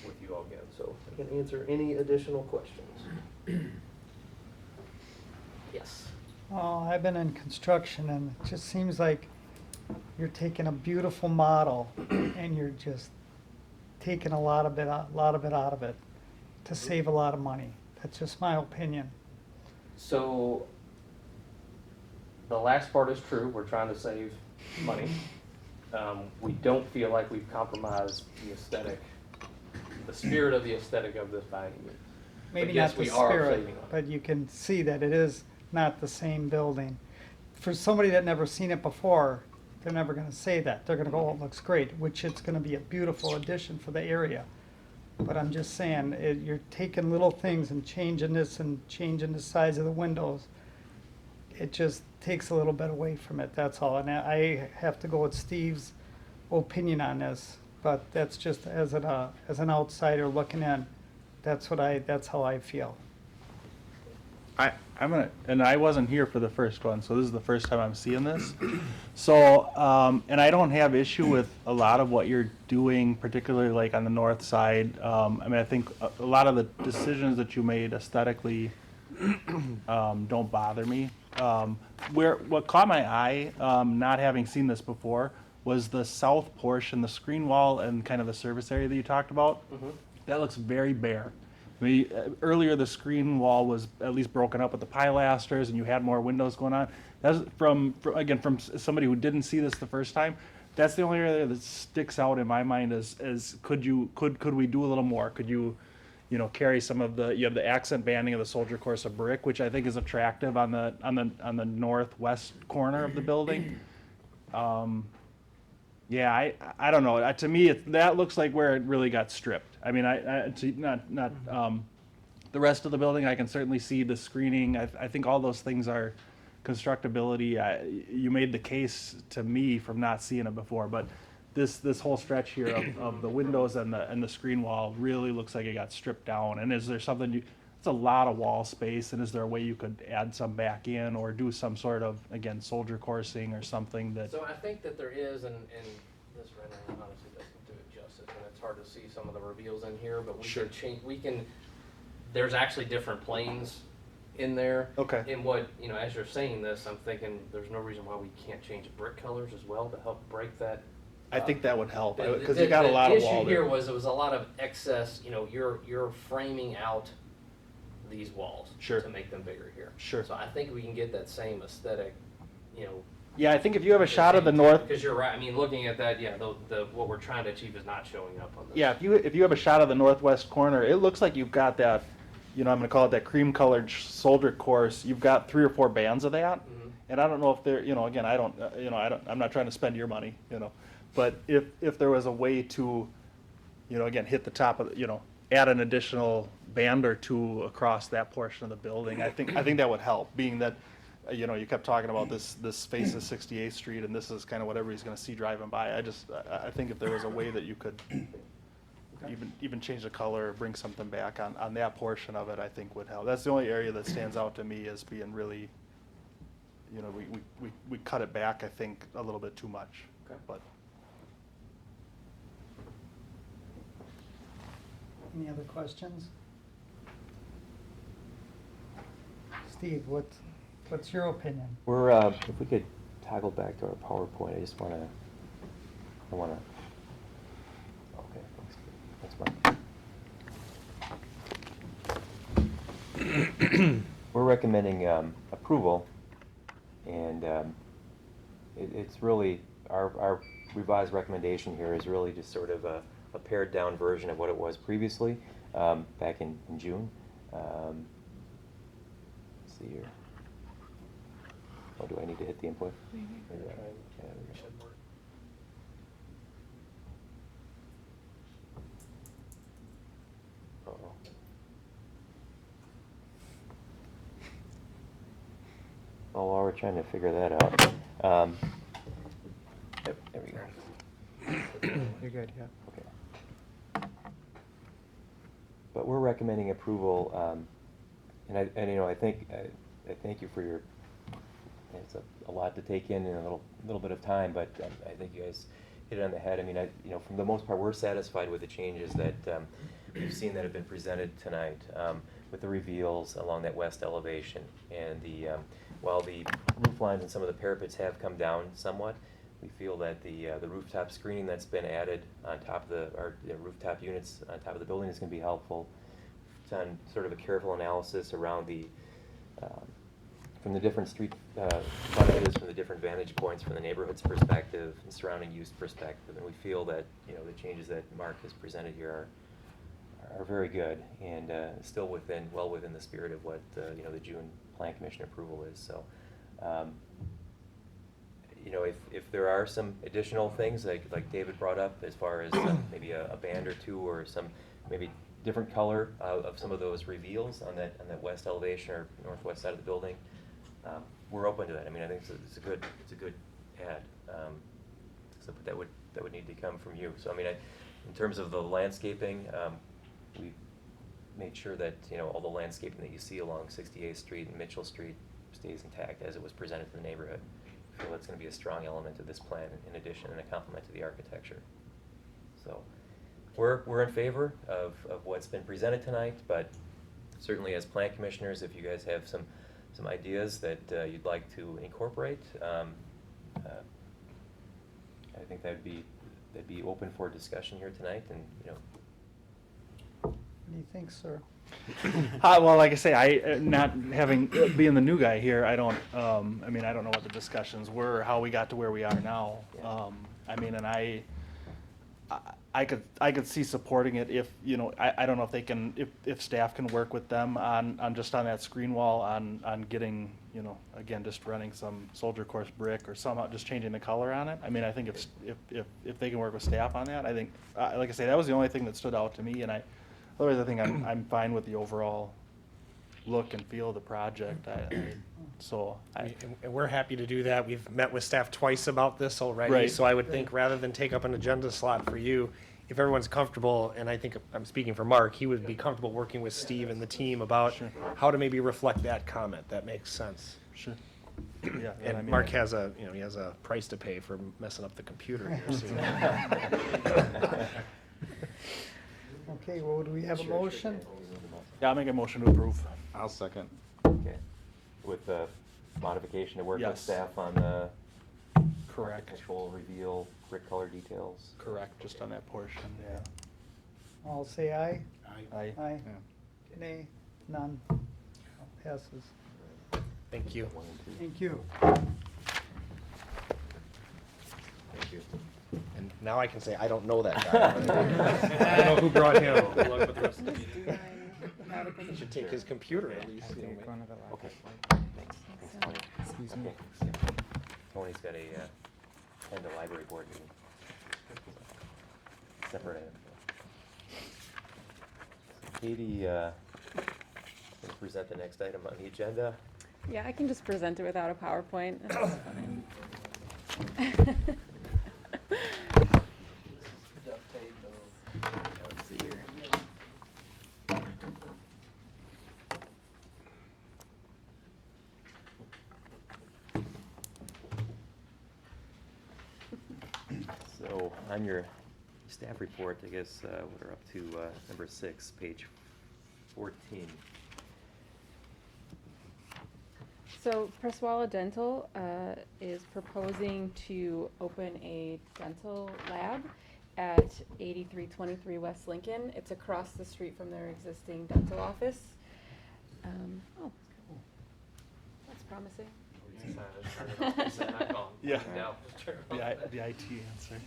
Speaker 9: with you all again. So I can answer any additional questions. Yes.
Speaker 1: Oh, I've been in construction, and it just seems like you're taking a beautiful model and you're just taking a lot of it out of it to save a lot of money. That's just my opinion.
Speaker 9: So the last part is true. We're trying to save money. We don't feel like we've compromised the aesthetic, the spirit of the aesthetic of this by any means.
Speaker 1: Maybe
Speaker 9: But yes,
Speaker 1: not the
Speaker 9: we are
Speaker 1: spirit,
Speaker 9: saving on it.
Speaker 1: but you can see that it is not the same building. For somebody that never seen it before, they're never gonna say that. They're gonna go, oh, it looks great, which it's gonna be a beautiful addition for the area. But I'm just saying, you're taking little things and changing this and changing the size of the windows. It just takes a little bit away from it, that's all. And I have to go with Steve's opinion on this, but that's just as an outsider looking in. That's how I feel.
Speaker 4: I'm gonna, and I wasn't here for the first one, so this is the first time I'm seeing this. So, and I don't have issue with a lot of what you're doing, particularly like on the north side. I mean, I think a lot of the decisions that you made aesthetically don't bother me. What caught my eye, not having seen this before, was the south portion, the screen wall and kind of the service area that you talked about. That looks very bare. I mean, earlier the screen wall was at least broken up with the pilasters, and you had more windows going on. That's from somebody who didn't see this the first time. That's the only area that sticks out in my mind as could we do a little more? Could you carry some of you have the accent banding of the Soldier Course of brick, which I think is attractive on the northwest corner of the building. Yeah, I don't know. To me, that looks like where it really got stripped. I mean, the rest of the building, I can certainly see the screening. I think all those things are constructability. You made the case to me from not seeing it before, but this whole stretch here of the windows and the screen wall really looks like it got stripped down. And is there something it's a lot of wall space, and is there a way you could add some back in or do some sort of, again, soldier coursing or something that?
Speaker 9: So I think that there is, and this rendering honestly doesn't do it justice, and it's hard to see some of the reveals in here, but we
Speaker 4: Sure.
Speaker 9: can change, there's actually different planes in there.
Speaker 4: Okay.
Speaker 9: And what, as you're saying this, I'm thinking there's no reason why we can't change brick colors as well to help break that.
Speaker 4: I think that would help,
Speaker 9: The-
Speaker 4: because
Speaker 9: the-
Speaker 4: you got a lot of
Speaker 9: The
Speaker 4: wall
Speaker 9: issue here
Speaker 4: there.
Speaker 9: was, there was a lot of excess, you're framing out these walls.
Speaker 4: Sure.
Speaker 9: To make them bigger here.
Speaker 4: Sure.
Speaker 9: So I think we can get that same aesthetic,
Speaker 4: Yeah, I think if you have a shot of the north,
Speaker 9: because you're right, I mean, looking at that, yeah, what we're trying to achieve is not showing up on this.
Speaker 4: yeah, if you have a shot of the northwest corner, it looks like you've got that, I'm gonna call it that cream colored soldier course. You've got 3 or 4 bands of that.
Speaker 9: Mhm.
Speaker 4: And I don't know if they're, again, I'm not trying to spend your money, but if there was a way to, again, hit the top of, add an additional band or 2 across that portion of the building, I think that would help, being that, you kept talking about this face of 68th Street, and this is kind of what everybody's gonna see driving by. I think if there was a way that you could even change the color or bring something back on that portion of it, I think would help. That's the only area that stands out to me as being really, we cut it back, I think, a little bit too much.
Speaker 9: Okay.
Speaker 4: But
Speaker 1: Any other questions? Steve, what's your opinion?
Speaker 2: We're, if we could toggle back to our PowerPoint, I wanna, okay, that's fine. We're recommending approval, and it's really, our revised recommendation here is really just sort of a pared down version of what it was previously, back in June. Let's see here. Oh, do I need to hit the input? Yeah, there we go. Uh-oh. Well, while we're trying to figure that out, yep, there we go.
Speaker 5: You're good, yeah.
Speaker 2: Okay. But we're recommending approval, and I think, I thank you for your, it's a lot to take in a little bit of time, but I think you guys hit it on the head. I mean, from the most part, we're satisfied with the changes that we've seen that have been presented tonight, with the reveals along that west elevation. And while the roof lines and some of the parapets have come down somewhat, we feel that the rooftop screening that's been added on top of the rooftop units on top of the building is going to be helpful. It's done sort of a careful analysis around from the different street frontages, from the different vantage points, from the neighborhood's perspective and surrounding use perspective, and we feel that the changes that Mark has presented here are very good and still well within the spirit of what the June Plan Commission approval is. So, if there are some additional things like David brought up, as far as maybe a band or two or some maybe different color of some of those reveals on that west elevation or northwest side of the building, we're open to that. I mean, I think it's a good add. So but that would need to come from you. So I mean, in terms of the landscaping, we made sure that all the landscaping that you see along 68th Street and Mitchell Street stays intact as it was presented to the neighborhood. I feel that's going to be a strong element of this plan, in addition, and a complement to the architecture. So we're in favor of what's been presented tonight, but certainly as plan commissioners, if you guys have some ideas that you'd like to incorporate, I think that'd be open for discussion here tonight, and
Speaker 1: What do you think, sir?
Speaker 4: Well, like I say, not having being the new guy here, I don't. I mean, I don't know what the discussions were, how we got to where we are now.
Speaker 2: Yeah.
Speaker 4: I mean, and I could see supporting it if I don't know if they can if staff can work with them on just on that screen wall on getting again just running some soldier course brick or somehow just changing the color on it. I mean, I think if they can work with staff on that, I think like I say, that was the only thing that stood out to me, and otherwise I think I'm fine with the overall look and feel of the project.
Speaker 10: And we're happy to do that. We've met with staff twice about this already.
Speaker 4: Right.
Speaker 10: So I would think rather than take up an agenda slot for you, if everyone's comfortable, and I think I'm speaking for Mark, he would be comfortable working with Steve and the team about
Speaker 4: Sure.
Speaker 10: how to maybe reflect that comment. That makes sense.
Speaker 4: Sure. Yeah.
Speaker 10: And
Speaker 4: I mean,
Speaker 10: Mark has a price to pay for messing up the computer here. So.
Speaker 1: Okay, well, do we have a motion?
Speaker 4: Yeah, I'll make a motion to approve.
Speaker 3: I'll second.
Speaker 2: okay, with the modification to work with
Speaker 4: Yes.
Speaker 2: staff on the
Speaker 4: Correct.
Speaker 2: architectural reveal, brick color details.
Speaker 4: Correct, just on that portion, yeah.
Speaker 1: All say aye.
Speaker 4: Aye.
Speaker 1: Aye.
Speaker 3: Yeah.
Speaker 1: Nay. None. Passes.
Speaker 10: Thank you.
Speaker 2: 1 and 2.
Speaker 1: Thank you.
Speaker 2: Thank you.
Speaker 10: And now I can say I don't know that guy. I don't know who brought him.
Speaker 9: Good luck with the rest of the meeting.
Speaker 10: He should take his computer at least.
Speaker 5: Okay,
Speaker 10: maybe.
Speaker 5: going to the left.
Speaker 2: Okay. Thanks. Thanks, Tony.
Speaker 5: Excuse me.
Speaker 2: Okay. Tony's got a attend a library board meeting. Separate item. Katie, going to present the next item on the agenda.
Speaker 11: Yeah, I can just present it without a PowerPoint. That's fine. Let's see here.
Speaker 2: So on your staff report, I guess we're up to number 6, page 14.
Speaker 11: So Presswalla Dental is proposing to open a dental lab at 8323 West Lincoln. It's across the street from their existing dental office. Oh, that's promising.
Speaker 4: Yeah.
Speaker 9: No.
Speaker 4: The IT answer.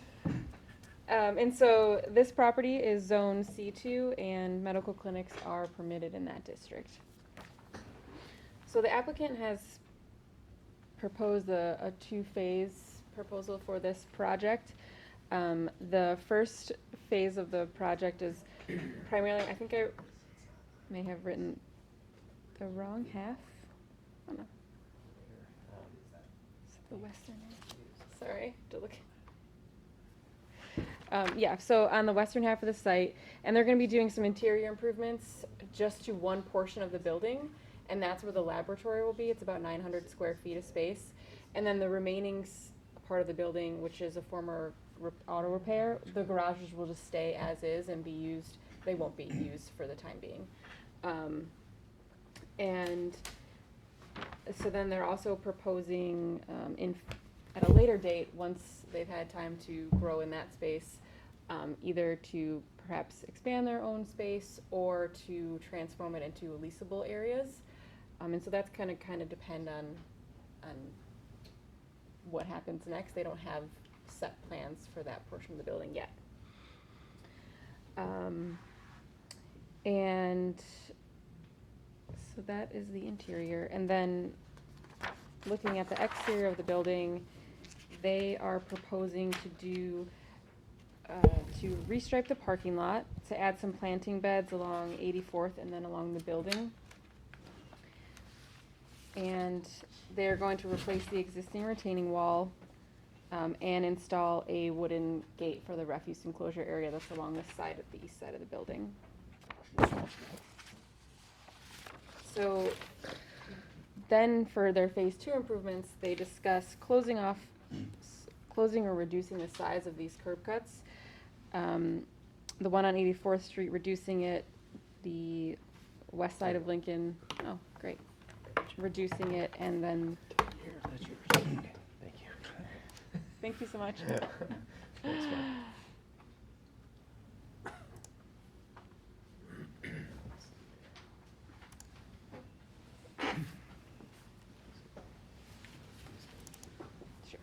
Speaker 11: And so this property is zone C2 and medical clinics are permitted in that district. So the applicant has proposed a two-phase proposal for this project. The first phase of the project is primarily, I think I may have written the wrong half. Oh no. Is it the western end? Sorry, to look. Yeah, so on the western half of the site, and they're gonna be doing some interior improvements just to one portion of the building, and that's where the laboratory will be. It's about 900 square feet of space. And then the remaining part of the building, which is a former auto repair, the garages will just stay as is and be used. They won't be used for the time being. And so then they're also proposing at a later date, once they've had time to grow in that space, either to perhaps expand their own space or to transform it into leasable areas. And so that's kind of depend on what happens next. They don't have set plans for that portion of the building yet. And so that is the interior. And then looking at the exterior of the building, they are proposing to do to restripe the parking lot, to add some planting beds along 84th and then along the building. And they're going to replace the existing retaining wall and install a wooden gate for the refuse enclosure area that's along the side of the east side of the building. So then for their phase 2 improvements, they discuss closing or reducing the size of these curb cuts. The one on 84th Street, reducing it, the west side of Lincoln, oh, great, reducing it, and then,
Speaker 2: Thank you.
Speaker 11: thank you so much.
Speaker 2: Thanks, Mark.
Speaker 11: Sure.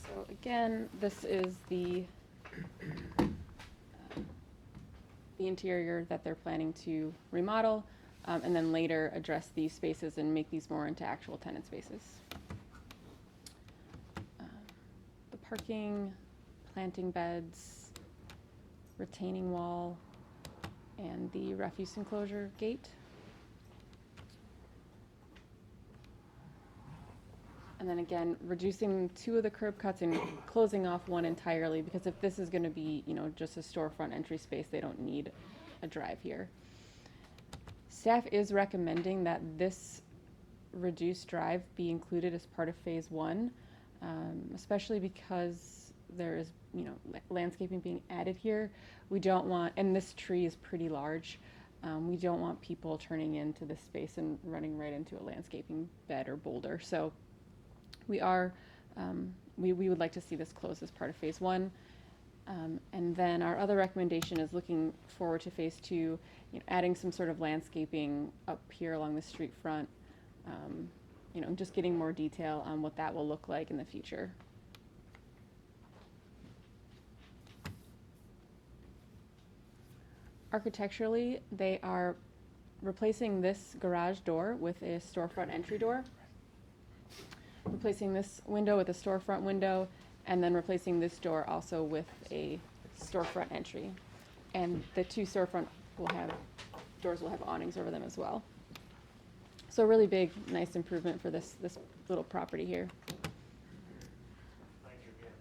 Speaker 11: So again, this is the interior that they're planning to remodel, and then later address these spaces and make these more into actual tenant spaces. The parking, planting beds, retaining wall, and the refuse enclosure gate. And then again, reducing 2 of the curb cuts and closing off one entirely, because if this is gonna be, just a storefront entry space, they don't need a drive here. Staff is recommending that this reduced drive be included as part of phase 1, especially because there is, landscaping being added here. We don't want, and this tree is pretty large, we don't want people turning into this space and running right into a landscaping bed or boulder. So we would like to see this closed as part of phase 1. And then our other recommendation is looking forward to phase 2, adding some sort of landscaping up here along the street front, just getting more detail on what that will look like in the future. Architecturally, they are replacing this garage door with a storefront entry door, replacing this window with a storefront window, and then replacing this door also with a storefront entry. And the 2 storefront doors will have awnings over them as well. So a really big, nice improvement for this little property here.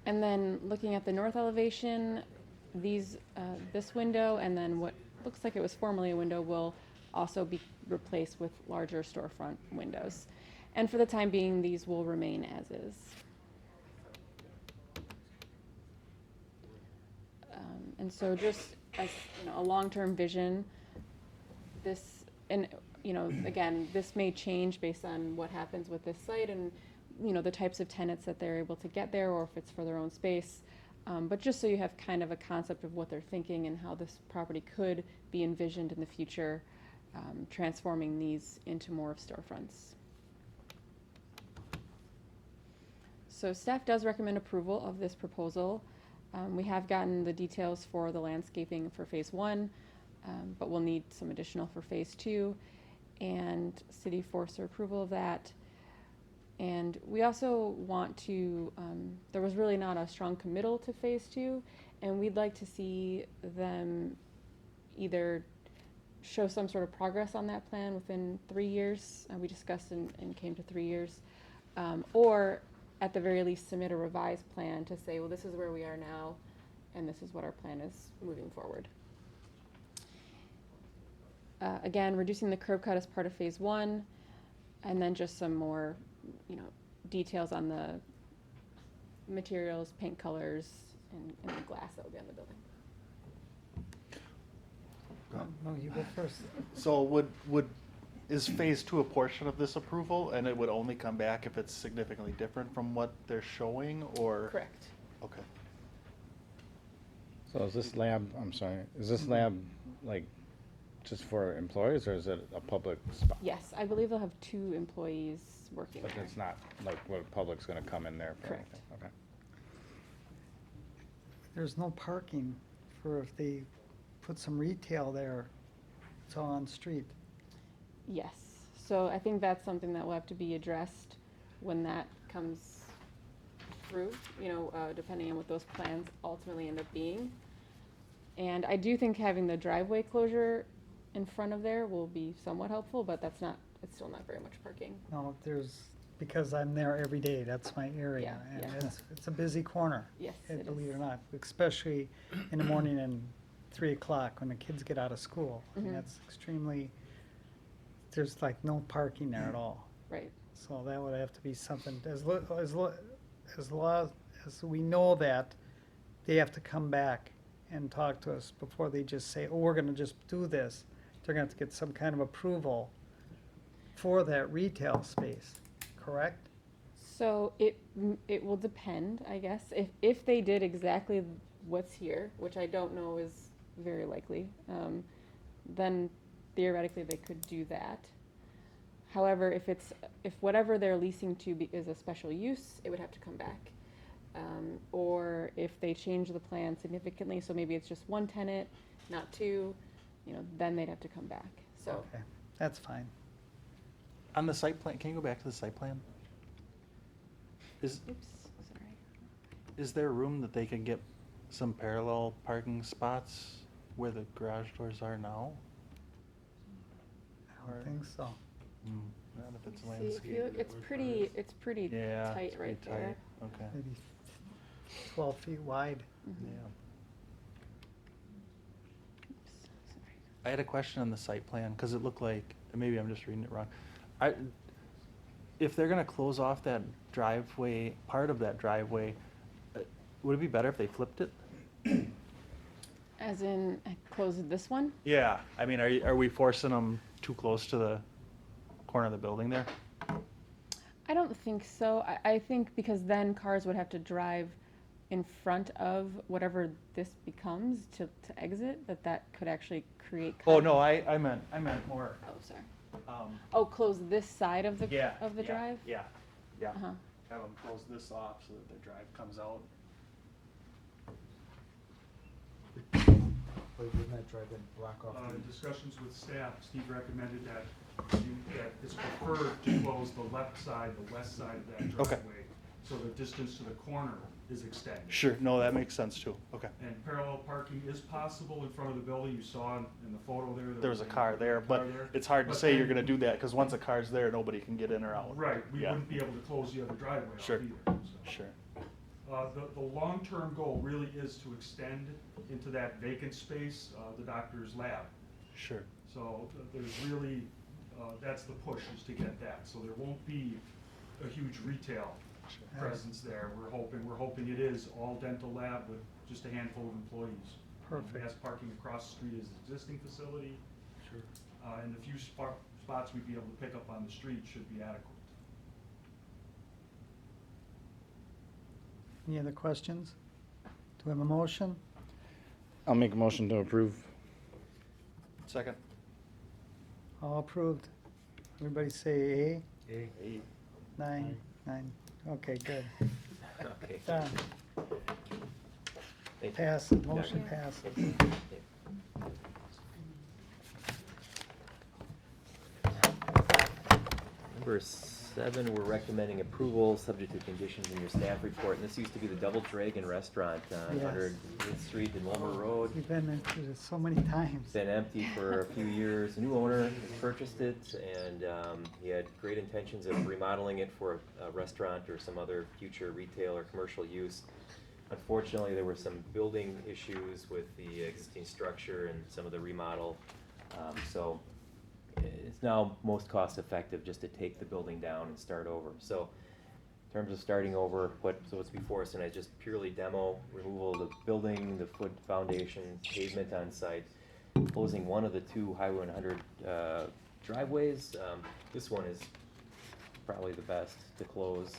Speaker 11: And then looking at the north elevation, this window and then what looks like it was formerly a window will also be replaced with larger storefront windows. And for the time being, these will remain as is. And so just as a long-term vision, this, and again, this may change based on what happens with this site and the types of tenants that they're able to get there, or if it's for their own space. But just so you have kind of a concept of what they're thinking and how this property could be envisioned in the future, transforming these into more of storefronts. So staff does recommend approval of this proposal. We have gotten the details for the landscaping for phase 1, but we'll need some additional for phase 2, and city forester approval of that. And we also want to, there was really not a strong committal to phase 2, and we'd like to see them either show some sort of progress on that plan within 3 years. We discussed and came to 3 years. Or at the very least, submit a revised plan to say, well, this is where we are now, and this is what our plan is moving forward. Again, reducing the curb cut as part of phase 1, and then just some more, details on the materials, paint colors, and the glass that will be on the building.
Speaker 1: No, you go first.
Speaker 4: So is phase 2 a portion of this approval, and it would only come back if it's significantly different from what they're showing, or?
Speaker 11: Correct.
Speaker 4: Okay.
Speaker 3: So is this lab, I'm sorry, is this lab like just for employees or is it a public spot?
Speaker 11: Yes, I believe they'll have 2 employees working
Speaker 3: But
Speaker 11: there.
Speaker 3: it's not like where the public's gonna come in there for
Speaker 11: Correct.
Speaker 3: anything? Okay.
Speaker 1: There's no parking for if they put some retail there. It's all on street.
Speaker 11: Yes, so I think that's something that will have to be addressed when that comes through, depending on what those plans ultimately end up being. And I do think having the driveway closure in front of there will be somewhat helpful, but it's still not very much parking.
Speaker 1: No, because I'm there every day, that's my area.
Speaker 11: Yeah,
Speaker 1: And
Speaker 11: yeah.
Speaker 1: it's a busy corner.
Speaker 11: Yes, it
Speaker 1: Believe it
Speaker 11: is.
Speaker 1: or not, especially in the morning and 3 o'clock when the kids get out of school. And
Speaker 11: Mhm.
Speaker 1: that's extremely, there's like no parking there at all.
Speaker 11: Right,
Speaker 1: So that would have to be something, as we know that, they have to come back and talk to us before they just say, oh, we're gonna just do this. They're gonna have to get some kind of approval for that retail space, correct?
Speaker 11: so it will depend, I guess, if they did exactly what's here, which I don't know is very likely, then theoretically they could do that. However, if whatever they're leasing to is a special use, it would have to come back. Or if they change the plan significantly, so maybe it's just 1 tenant, not 2, then they'd have to come back, so.
Speaker 1: Okay, that's fine.
Speaker 4: On the site plan, can you go back to the site plan?
Speaker 11: Oops, sorry.
Speaker 4: Is there room that they can get some parallel parking spots where the garage doors are now?
Speaker 1: I don't think so.
Speaker 4: Not if it's
Speaker 11: See, if
Speaker 4: landscape.
Speaker 11: you look, it's pretty
Speaker 4: Yeah.
Speaker 11: tight
Speaker 4: it's
Speaker 11: right
Speaker 4: pretty
Speaker 11: there.
Speaker 4: tight. Okay,
Speaker 1: Maybe 12 feet wide.
Speaker 11: Mhm.
Speaker 4: yeah.
Speaker 11: Oops, sorry.
Speaker 4: I had a question on the site plan, cause it looked like, maybe I'm just reading it wrong. If they're gonna close off that driveway, part of that driveway, would it be better if they flipped it?
Speaker 11: As in, I closed this one?
Speaker 4: Yeah, I mean, are we forcing them too close to the corner of the building there?
Speaker 11: I don't think so. I think because then cars would have to drive in front of whatever this becomes to exit, that could actually create.
Speaker 4: Oh, no, I meant more,
Speaker 11: Oh, sorry.
Speaker 4: um,
Speaker 11: Oh, close this side of the
Speaker 4: yeah.
Speaker 11: drive?
Speaker 4: Yeah, yeah.
Speaker 11: Uh-huh.
Speaker 4: Have them close this off so that the drive comes out.
Speaker 6: But wouldn't that drive then block off
Speaker 12: In
Speaker 6: the?
Speaker 12: discussions with staff, Steve recommended that it's preferred to close the left side, the west side of that
Speaker 4: Okay.
Speaker 12: driveway, so the distance to the corner is extended.
Speaker 4: Sure, no, that makes sense too, okay.
Speaker 12: And parallel parking is possible in front of the building. You saw in the photo there.
Speaker 4: There was a car there, but it's hard to
Speaker 12: But
Speaker 4: say you're
Speaker 12: then-
Speaker 4: gonna do that, cause once a car's there, nobody can get in or out.
Speaker 12: Right, we
Speaker 4: Yeah.
Speaker 12: wouldn't be able to close the other driveway off
Speaker 4: Sure.
Speaker 12: either. so.
Speaker 4: Sure,
Speaker 12: The long-term goal really is to extend into that vacant space, the doctor's lab.
Speaker 4: sure.
Speaker 12: So there's really, that's the push, is to get that. So there won't be a huge retail presence there. We're hoping it is all dental lab with just a handful of employees.
Speaker 1: Perfect.
Speaker 12: Has parking across the street as an existing facility.
Speaker 4: Sure.
Speaker 12: And the few spots we'd be able to pick up on the street should be adequate.
Speaker 1: Any other questions? Do we have a motion?
Speaker 3: I'll make a motion to approve.
Speaker 4: Second.
Speaker 1: All approved. Everybody say
Speaker 6: A.
Speaker 4: Eight.
Speaker 1: 9. Okay, good.
Speaker 2: Okay.
Speaker 1: Done.
Speaker 2: Thank you.
Speaker 1: Passes, motion
Speaker 11: Yeah.
Speaker 1: passes.
Speaker 2: Number 7, we're recommending approval, subject to conditions in your staff report. And this used to be the Double Dragon Restaurant on
Speaker 1: Yes.
Speaker 2: 108th Street in Wilmer Road.
Speaker 1: We've been into this so many times.
Speaker 2: Been empty for a few years. A new owner has purchased it, and he had great intentions of remodeling it for a restaurant or some other future retail or commercial use. Unfortunately, there were some building issues with the existing structure and some of the remodel. So it's now most cost effective just to take the building down and start over. So in terms of starting over, what's before us tonight is just purely demo, removal of the building, the foot foundation, pavement on site, closing one of the 2 Highway 100 driveways. This one is probably the best to close.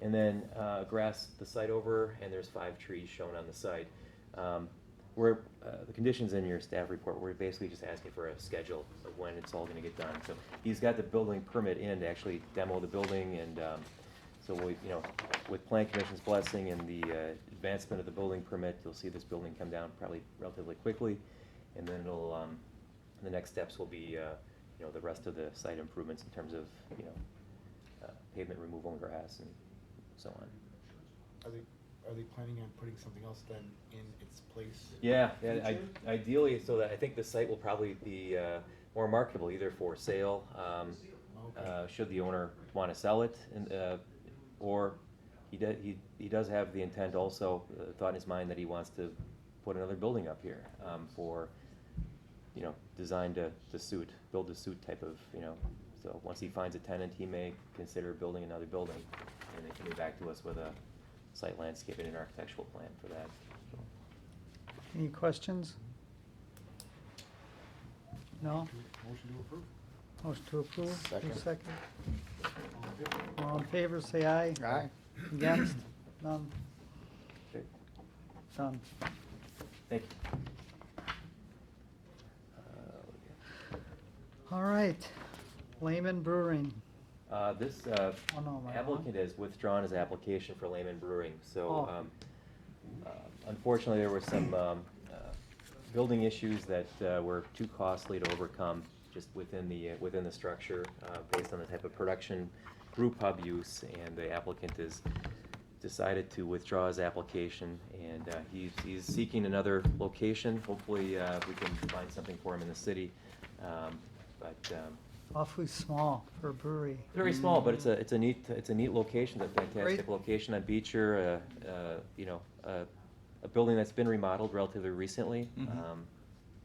Speaker 2: And then grass the site over, and there's 5 trees shown on the site. The conditions in your staff report, we're basically just asking for a schedule of when it's all gonna get done. So he's got the building permit in to actually demo the building, and so we, with Plan Commission's blessing and the advancement of the building permit, you'll see this building come down probably relatively quickly, and then it'll, the next steps will be, the rest of the site improvements in terms of, pavement removal and grass and so on.
Speaker 6: Are they planning on putting something else then in its place?
Speaker 2: Yeah,
Speaker 6: Future?
Speaker 2: ideally, so that I think the site will probably be more marketable, either for sale, should the owner want to sell it, and, or he does have the intent also, thought in his mind that he wants to put another building up here for, designed to suit, build a suit type of, so once he finds a tenant, he may consider building another building, and then coming back to us with a site landscaping and architectural plan for that.
Speaker 1: Any questions? No?
Speaker 6: Motion to approve.
Speaker 1: Motion to approve?
Speaker 3: Second.
Speaker 1: Second.
Speaker 6: All in favor?
Speaker 1: All in favor, say aye.
Speaker 3: Aye.
Speaker 1: Against? None?
Speaker 2: Okay.
Speaker 1: Done.
Speaker 2: Thank you.
Speaker 1: All right. Lehman Brewing.
Speaker 2: This
Speaker 1: Oh, no, am I wrong?
Speaker 2: applicant has withdrawn his application for Lehman Brewing, so
Speaker 1: Oh.
Speaker 2: Unfortunately, there were some building issues that were too costly to overcome just within the structure, based on the type of production brew pub use, and the applicant has decided to withdraw his application, and he's seeking another location. Hopefully, we can find something for him in the city, but
Speaker 1: Awfully small for a brewery.
Speaker 2: very small, but it's a neat location, a fantastic
Speaker 1: Great.
Speaker 2: location on Beecher, a building that's been remodeled relatively recently.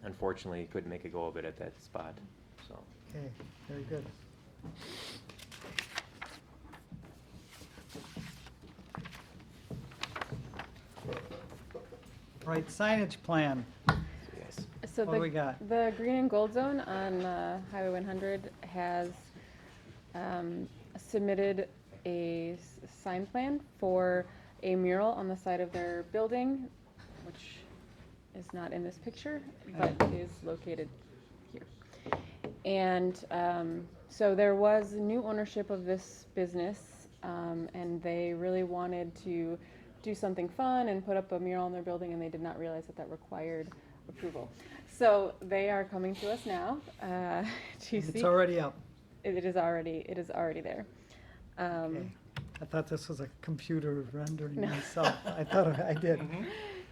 Speaker 2: Unfortunately, couldn't make a go of it at that spot, so.
Speaker 1: Okay, very good. Right, signage plan.
Speaker 2: Yes.
Speaker 11: So
Speaker 1: What do we got?
Speaker 11: The green and gold zone on Highway 100 has submitted a sign plan for a mural on the side of their building, which is not in this picture, but is located here. And so there was new ownership of this business, and they really wanted to do something fun and put up a mural in their building, and they did not realize that that required approval. So they are coming to us now to
Speaker 1: It's
Speaker 11: seek.
Speaker 1: already up.
Speaker 11: It is already there.
Speaker 1: Okay. I thought this was a computer rendering
Speaker 11: No.
Speaker 1: myself. I thought I did.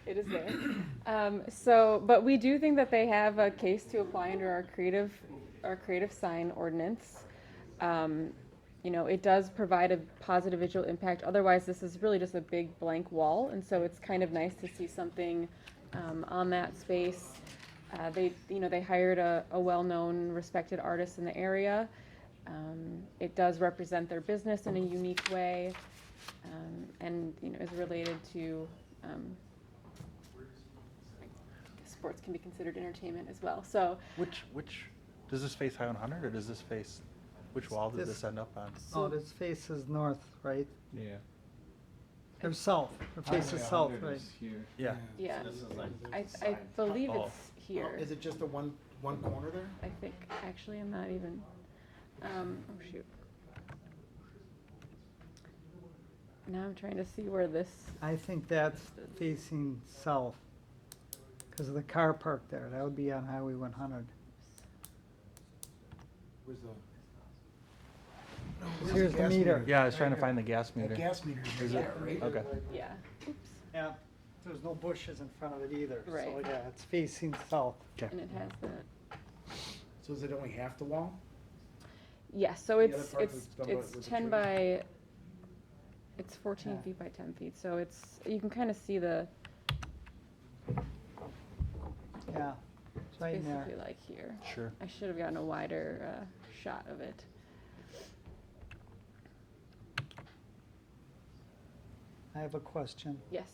Speaker 11: It is there. But we do think that they have a case to apply under our creative sign ordinance. It does provide a positive visual impact. Otherwise, this is really just a big blank wall, and so it's kind of nice to see something on that space. They hired a well-known, respected artist in the area. It does represent their business in a unique way, and is related to. Sports can be considered entertainment as well. So
Speaker 4: Which does this face Highway 100, or does this face, which wall did
Speaker 1: This-
Speaker 4: this end up on?
Speaker 1: Oh, this faces north, right?
Speaker 3: Yeah.
Speaker 1: Or south. It faces south, right?
Speaker 4: Yeah.
Speaker 11: yeah,
Speaker 3: This is like
Speaker 11: I believe
Speaker 4: Oh.
Speaker 11: it's here.
Speaker 6: Is it just the one corner there?
Speaker 11: I think actually I'm not even. Oh shoot. Now I'm trying to see where this.
Speaker 1: I think that's facing south because of the car park there. That would be on Highway 100.
Speaker 6: Where's the?
Speaker 1: Here's the meter.
Speaker 4: Yeah, I was trying to find the gas
Speaker 6: That
Speaker 4: meter.
Speaker 6: gas meter is there, right?
Speaker 4: Okay.
Speaker 11: Yeah. Oops.
Speaker 1: Yeah, there's no bushes in front of it either, so
Speaker 11: Right.
Speaker 1: yeah, it's facing south.
Speaker 11: And it has that.
Speaker 6: So is it only half the wall?
Speaker 11: Yeah, so
Speaker 6: The other
Speaker 11: it's,
Speaker 6: part was done by-
Speaker 11: it's
Speaker 6: with the
Speaker 11: 10
Speaker 6: tree?
Speaker 11: by, it's 14
Speaker 1: Yeah.
Speaker 11: feet by 10 feet, so it's, you can kind of see the,
Speaker 1: Yeah, it's right in there.
Speaker 11: basically like here.
Speaker 4: Sure.
Speaker 11: I should have gotten a wider shot of it.
Speaker 1: I have a question.
Speaker 11: Yes.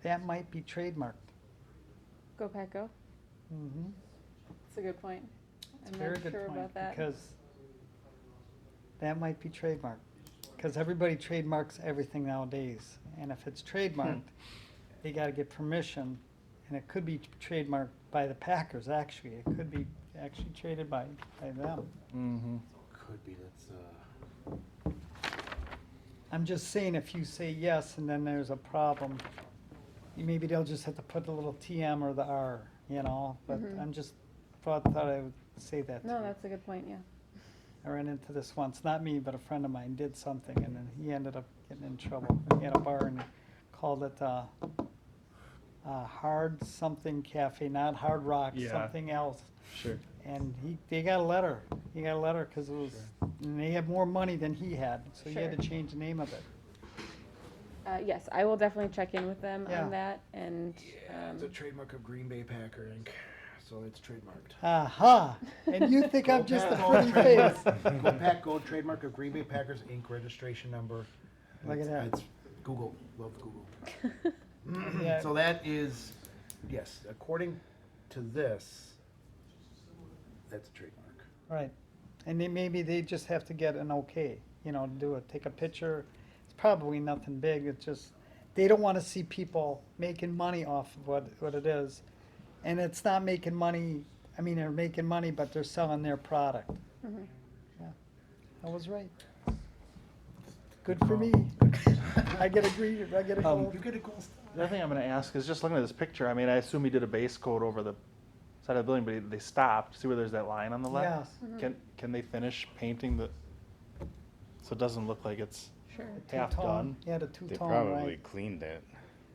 Speaker 1: That might be trademarked.
Speaker 11: Go Pack Go.
Speaker 1: Mm-hmm.
Speaker 11: That's a good point.
Speaker 1: It's a
Speaker 11: I'm
Speaker 1: very
Speaker 11: not
Speaker 1: good
Speaker 11: sure
Speaker 1: point,
Speaker 11: about that.
Speaker 1: because that might be trademarked. Because everybody trademarks everything nowadays, and if it's trademarked, they gotta get permission, and it could be trademarked by the Packers, actually. It could be actually traded by them.
Speaker 4: Mm-hmm.
Speaker 6: Could be, that's,
Speaker 1: I'm just saying, if you say yes and then there's a problem, maybe they'll just have to put the little TM or the R, you know? But
Speaker 11: Mhm.
Speaker 1: I'm just, thought I would say that to
Speaker 11: No,
Speaker 1: you.
Speaker 11: that's a good point, yeah.
Speaker 1: I ran into this once, not me, but a friend of mine did something, and then he ended up getting in trouble. He had a bar and called it, Hard Something Cafe, not Hard Rock,
Speaker 4: Yeah.
Speaker 1: something else.
Speaker 4: Sure.
Speaker 1: And they got a letter. He got a letter because it was, and they had more money than he had, so he had
Speaker 11: Sure.
Speaker 1: to change the name of it.
Speaker 11: Yes, I will definitely check in with them
Speaker 1: Yeah.
Speaker 11: on that, and,
Speaker 6: it's a trademark of Green Bay Packer Inc., so it's trademarked.
Speaker 1: Aha! And you think I'm just a
Speaker 6: Go
Speaker 1: pretty
Speaker 6: Pack
Speaker 1: face?
Speaker 6: Gold. Go Pack Gold, trademark of Green Bay Packers Inc., registration number.
Speaker 1: Look at
Speaker 6: It's-
Speaker 1: that.
Speaker 6: It's Google, love Google.
Speaker 1: Yeah.
Speaker 6: So that is, yes, according to this, that's a trademark.
Speaker 1: Right. And maybe they just have to get an okay, you know, to do it, take a picture. It's probably nothing big, it's just, they don't wanna see people making money off of what it is. And it's not making money, I mean, they're making money, but they're selling their product.
Speaker 11: Mhm.
Speaker 1: Yeah, I was right. Good for me. I get a green, I get a gold.
Speaker 6: You get a gold star.
Speaker 4: The other thing I'm gonna ask is just looking at this picture, I mean, I assume he did a base coat over the side of the building, but they stopped. See where there's that line on the left?
Speaker 1: Yes.
Speaker 4: Can they finish painting the, so it doesn't look like it's
Speaker 11: sure.
Speaker 4: half
Speaker 1: Two-tone.
Speaker 4: done?
Speaker 1: Yeah, the
Speaker 3: They
Speaker 1: two-tone,
Speaker 3: probably
Speaker 1: right.
Speaker 3: cleaned it,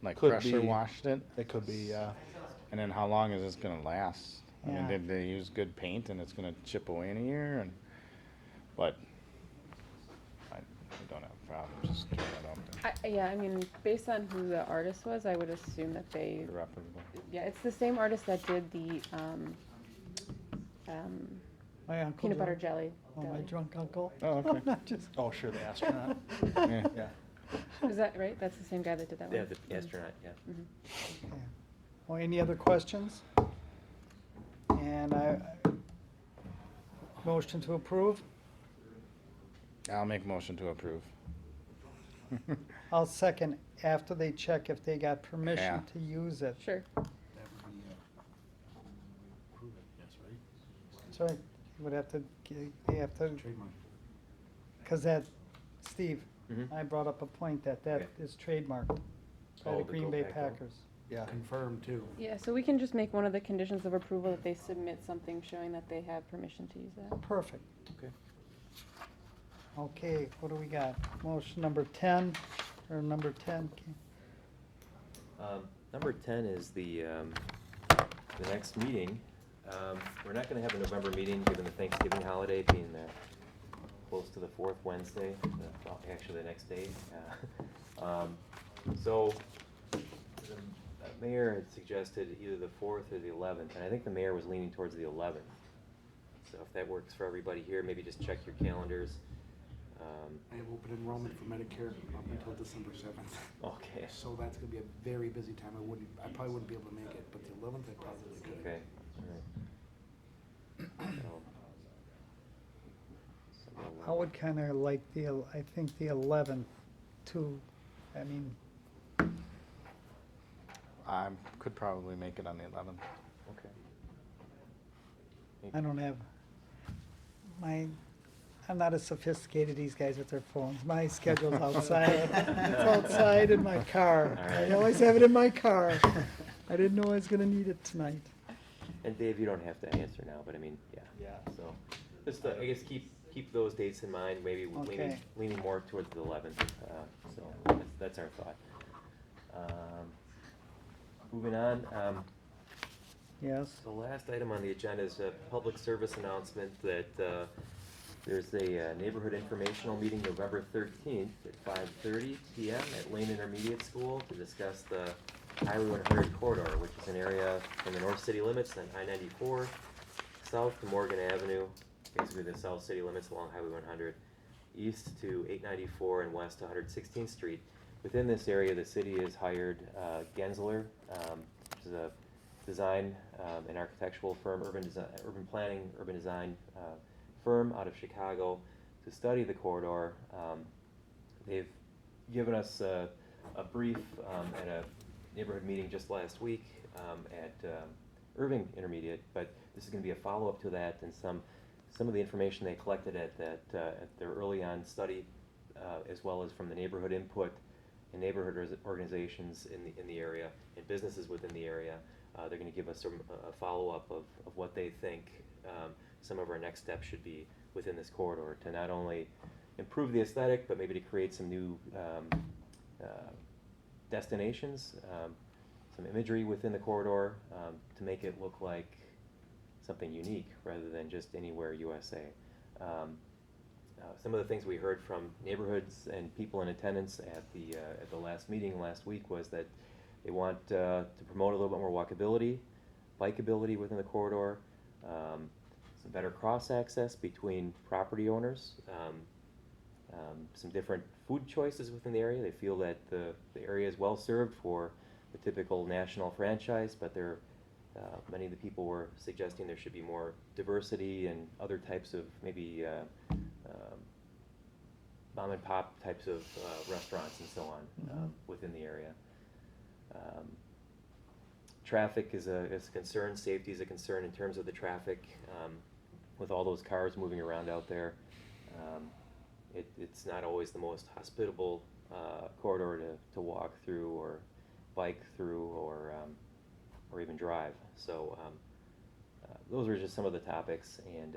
Speaker 3: like
Speaker 4: Could
Speaker 3: pressure
Speaker 4: be.
Speaker 3: washed it.
Speaker 4: It could be,
Speaker 3: And then how long is this gonna last? I mean,
Speaker 1: Yeah.
Speaker 3: did they use good paint and it's gonna chip away in a year and, but I don't have a problem just throwing it out there.
Speaker 11: Yeah, I mean, based on who the artist was, I would assume that they,
Speaker 3: Reputable.
Speaker 11: yeah, it's the same artist that did the,
Speaker 1: My uncle
Speaker 11: peanut butter
Speaker 1: drunk.
Speaker 11: jelly.
Speaker 1: Oh, my
Speaker 11: deli.
Speaker 1: drunk uncle.
Speaker 3: Oh, okay.
Speaker 1: Not just,
Speaker 4: oh, sure, the astronaut.
Speaker 3: Yeah.
Speaker 4: Yeah.
Speaker 11: Is that right? That's the same guy that did that one?
Speaker 2: Yeah, the astronaut, yeah.
Speaker 11: Mhm.
Speaker 1: yeah. Well, any other questions? And motion to approve?
Speaker 3: I'll make motion to approve.
Speaker 1: I'll second after they check if they got permission
Speaker 3: Yeah.
Speaker 1: to use it.
Speaker 11: Sure.
Speaker 6: That would be, prove it, yes, right?
Speaker 1: That's right. You would have to, they have to,
Speaker 6: Trademark.
Speaker 1: because that, Steve,
Speaker 2: Mhm.
Speaker 1: I brought up a point that
Speaker 2: Okay.
Speaker 1: is trademarked by
Speaker 2: Oh,
Speaker 1: the
Speaker 2: the
Speaker 1: Green
Speaker 2: Go
Speaker 1: Bay
Speaker 2: Pack Go.
Speaker 1: Packers.
Speaker 4: Yeah.
Speaker 6: Confirmed too.
Speaker 11: Yeah, so we can just make one of the conditions of approval that they submit something showing that they have permission to use that.
Speaker 1: Perfect.
Speaker 2: Okay.
Speaker 1: Okay, what do we got? Motion number 10, or number 10?
Speaker 2: Number 10 is the next meeting. We're not gonna have a November meeting, given the Thanksgiving holiday being close to the fourth Wednesday, well, actually the next day. So, the mayor had suggested either the 4th or the 11th, and I think the mayor was leaning towards the 11th. So if that works for everybody here, maybe just check your calendars.
Speaker 6: I have open enrollment for Medicare up until December 7th.
Speaker 2: Okay,
Speaker 6: So that's gonna be a very busy time. I probably wouldn't be able to make it, but the 11th I probably could.
Speaker 2: okay, all right.
Speaker 1: I would kind of like I think the 11th too. I mean,
Speaker 3: I could probably make it on the 11th.
Speaker 2: Okay.
Speaker 1: I don't have, I'm not as sophisticated these guys with their phones. My schedule's outside. It's outside in my car.
Speaker 2: All
Speaker 1: I
Speaker 2: right.
Speaker 1: always have it in my car. I didn't know I was gonna need it tonight.
Speaker 2: And Dave, you don't have to answer now, but I mean, yeah.
Speaker 4: Yeah.
Speaker 2: So, just, I guess keep keep those dates in mind, maybe
Speaker 1: Okay.
Speaker 2: leaning more towards the 11th. So that's our thought. Moving on,
Speaker 1: Yes,
Speaker 2: the last item on the agenda is a public service announcement that there's a neighborhood informational meeting November 13th at 5:30 p.m. at Lane Intermediate School to discuss the Highway 100 corridor, which is an area from the north city limits on I-94 south to Morgan Avenue, basically the south city limits along Highway 100, east to 894 and west to 116th Street. Within this area, the city has hired Gensler, which is a design and architectural firm, urban planning, urban design firm out of Chicago to study the corridor. They've given us a brief at a neighborhood meeting just last week at Irving Intermediate, but this is going to be a follow-up to that, and some of the information they collected at their early on study, as well as from the neighborhood input and neighborhood organizations in the area and businesses within the area. They're going to give us a follow-up of what they think some of our next steps should be within this corridor to not only improve the aesthetic, but maybe to create some new destinations, some imagery within the corridor to make it look like something unique rather than just anywhere USA. Some of the things we heard from neighborhoods and people in attendance at the last meeting last week was that they want to promote a little bit more walkability, bikeability within the corridor, some better cross-access between property owners, some different food choices within the area. They feel that the area is well served for the typical national franchise, but many of the people were suggesting there should be more diversity and other types of maybe mom and pop types of restaurants and so on within the area. Traffic is a concern, safety is a concern in terms of the traffic with all those cars moving around out there. It's not always the most hospitable corridor to walk through or bike through or even drive. So those are just some of the topics, and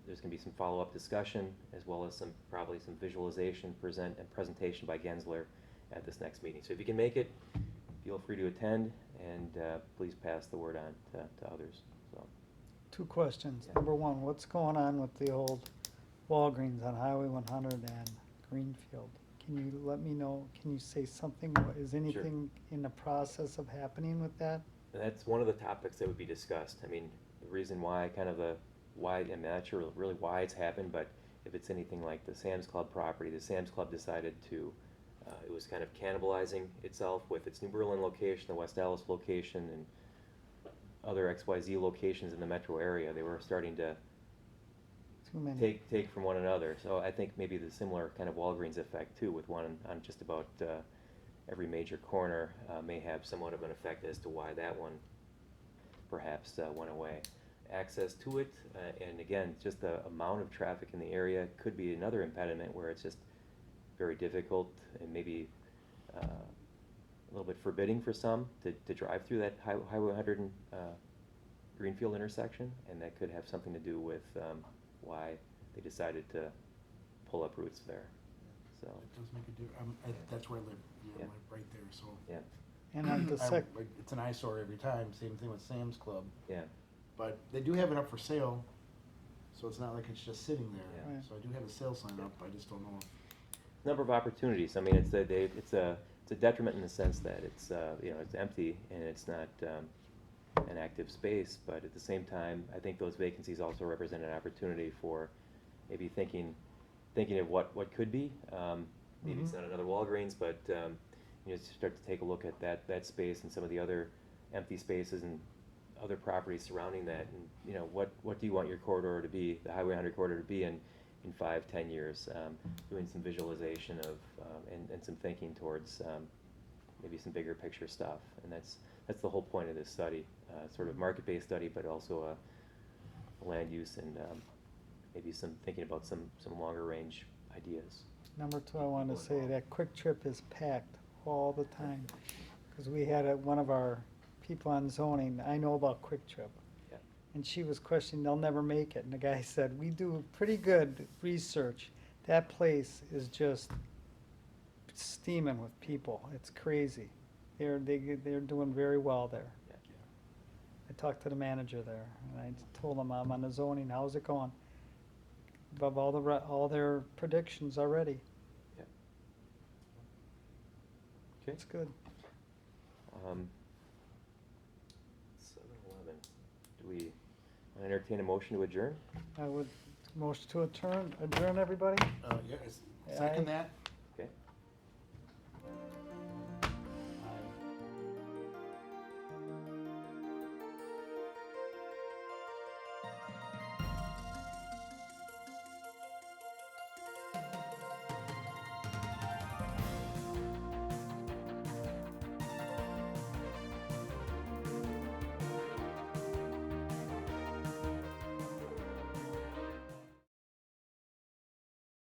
Speaker 2: there's going to be some follow-up discussion as well as probably some visualization and presentation by Gensler at this next meeting. So if you can make it, feel free to attend, and please pass the word on to others. So.
Speaker 1: 2 questions.
Speaker 2: Yeah.
Speaker 1: Number 1, what's going on with the old Walgreens on Highway 100 and Greenfield? Can you let me know, can you say something? Is anything in the process of happening with that?
Speaker 2: That's one of the topics that would be discussed. I mean, the reason why, I'm not sure really why it's happened, but if it's anything like the Sam's Club property, the Sam's Club decided to, it was kind of cannibalizing itself with its New Berlin location, the West Allis location, and other XYZ locations in the metro area. They were starting to
Speaker 1: Too many.
Speaker 2: take from one another. So I think maybe the similar kind of Walgreens effect too, with one on just about every major corner may have somewhat of an effect as to why that one perhaps went away. Access to it, and again, just the amount of traffic in the area could be another impediment where it's just very difficult and maybe a little bit forbidding for some to drive through that Highway 100 and Greenfield intersection, and that could have something to do with why they decided to pull up roots there. So.
Speaker 6: It does make a difference. That's where I live,
Speaker 2: Yeah.
Speaker 6: like right there, so.
Speaker 2: Yeah.
Speaker 1: And on the
Speaker 6: It's an eyesore every time, same thing with Sam's Club.
Speaker 2: Yeah.
Speaker 6: But they do have it up for sale, so it's not like it's just sitting there.
Speaker 1: Yeah. Right.
Speaker 6: So I do have a sale sign up, I just don't know if.
Speaker 2: Number of opportunities. I mean, it's a detriment in the sense that it's it's empty and it's not an active space. But at the same time, I think those vacancies also represent an opportunity for maybe thinking of what could be. Maybe it's not another Walgreens, but start to take a look at that space and some of the other empty spaces and other properties surrounding that, and what do you want your corridor to be, the Highway 100 corridor to be in 5-10 years? Doing some visualization of and some thinking towards maybe some bigger picture stuff, and that's the whole point of this study, sort of market-based study, but also a land use and maybe some thinking about some longer range ideas.
Speaker 1: Number 2, I want to say that Quick Trip is packed all the time, because we had one of our people on zoning. I know about Quick Trip.
Speaker 2: Yeah.
Speaker 1: and she was questioning, they'll never make it. And the guy said, we do pretty good research. That place is just steaming with people. It's crazy. They're doing very well there.
Speaker 2: Yeah.
Speaker 1: I talked to the manager there, and I told him I'm on the zoning. How's it going? Above all their predictions already.
Speaker 2: Yeah. Okay.
Speaker 1: It's good.
Speaker 2: 7:11. Do we wanna entertain a motion to adjourn?
Speaker 1: I would motion to adjourn everybody.
Speaker 6: Yes, second that.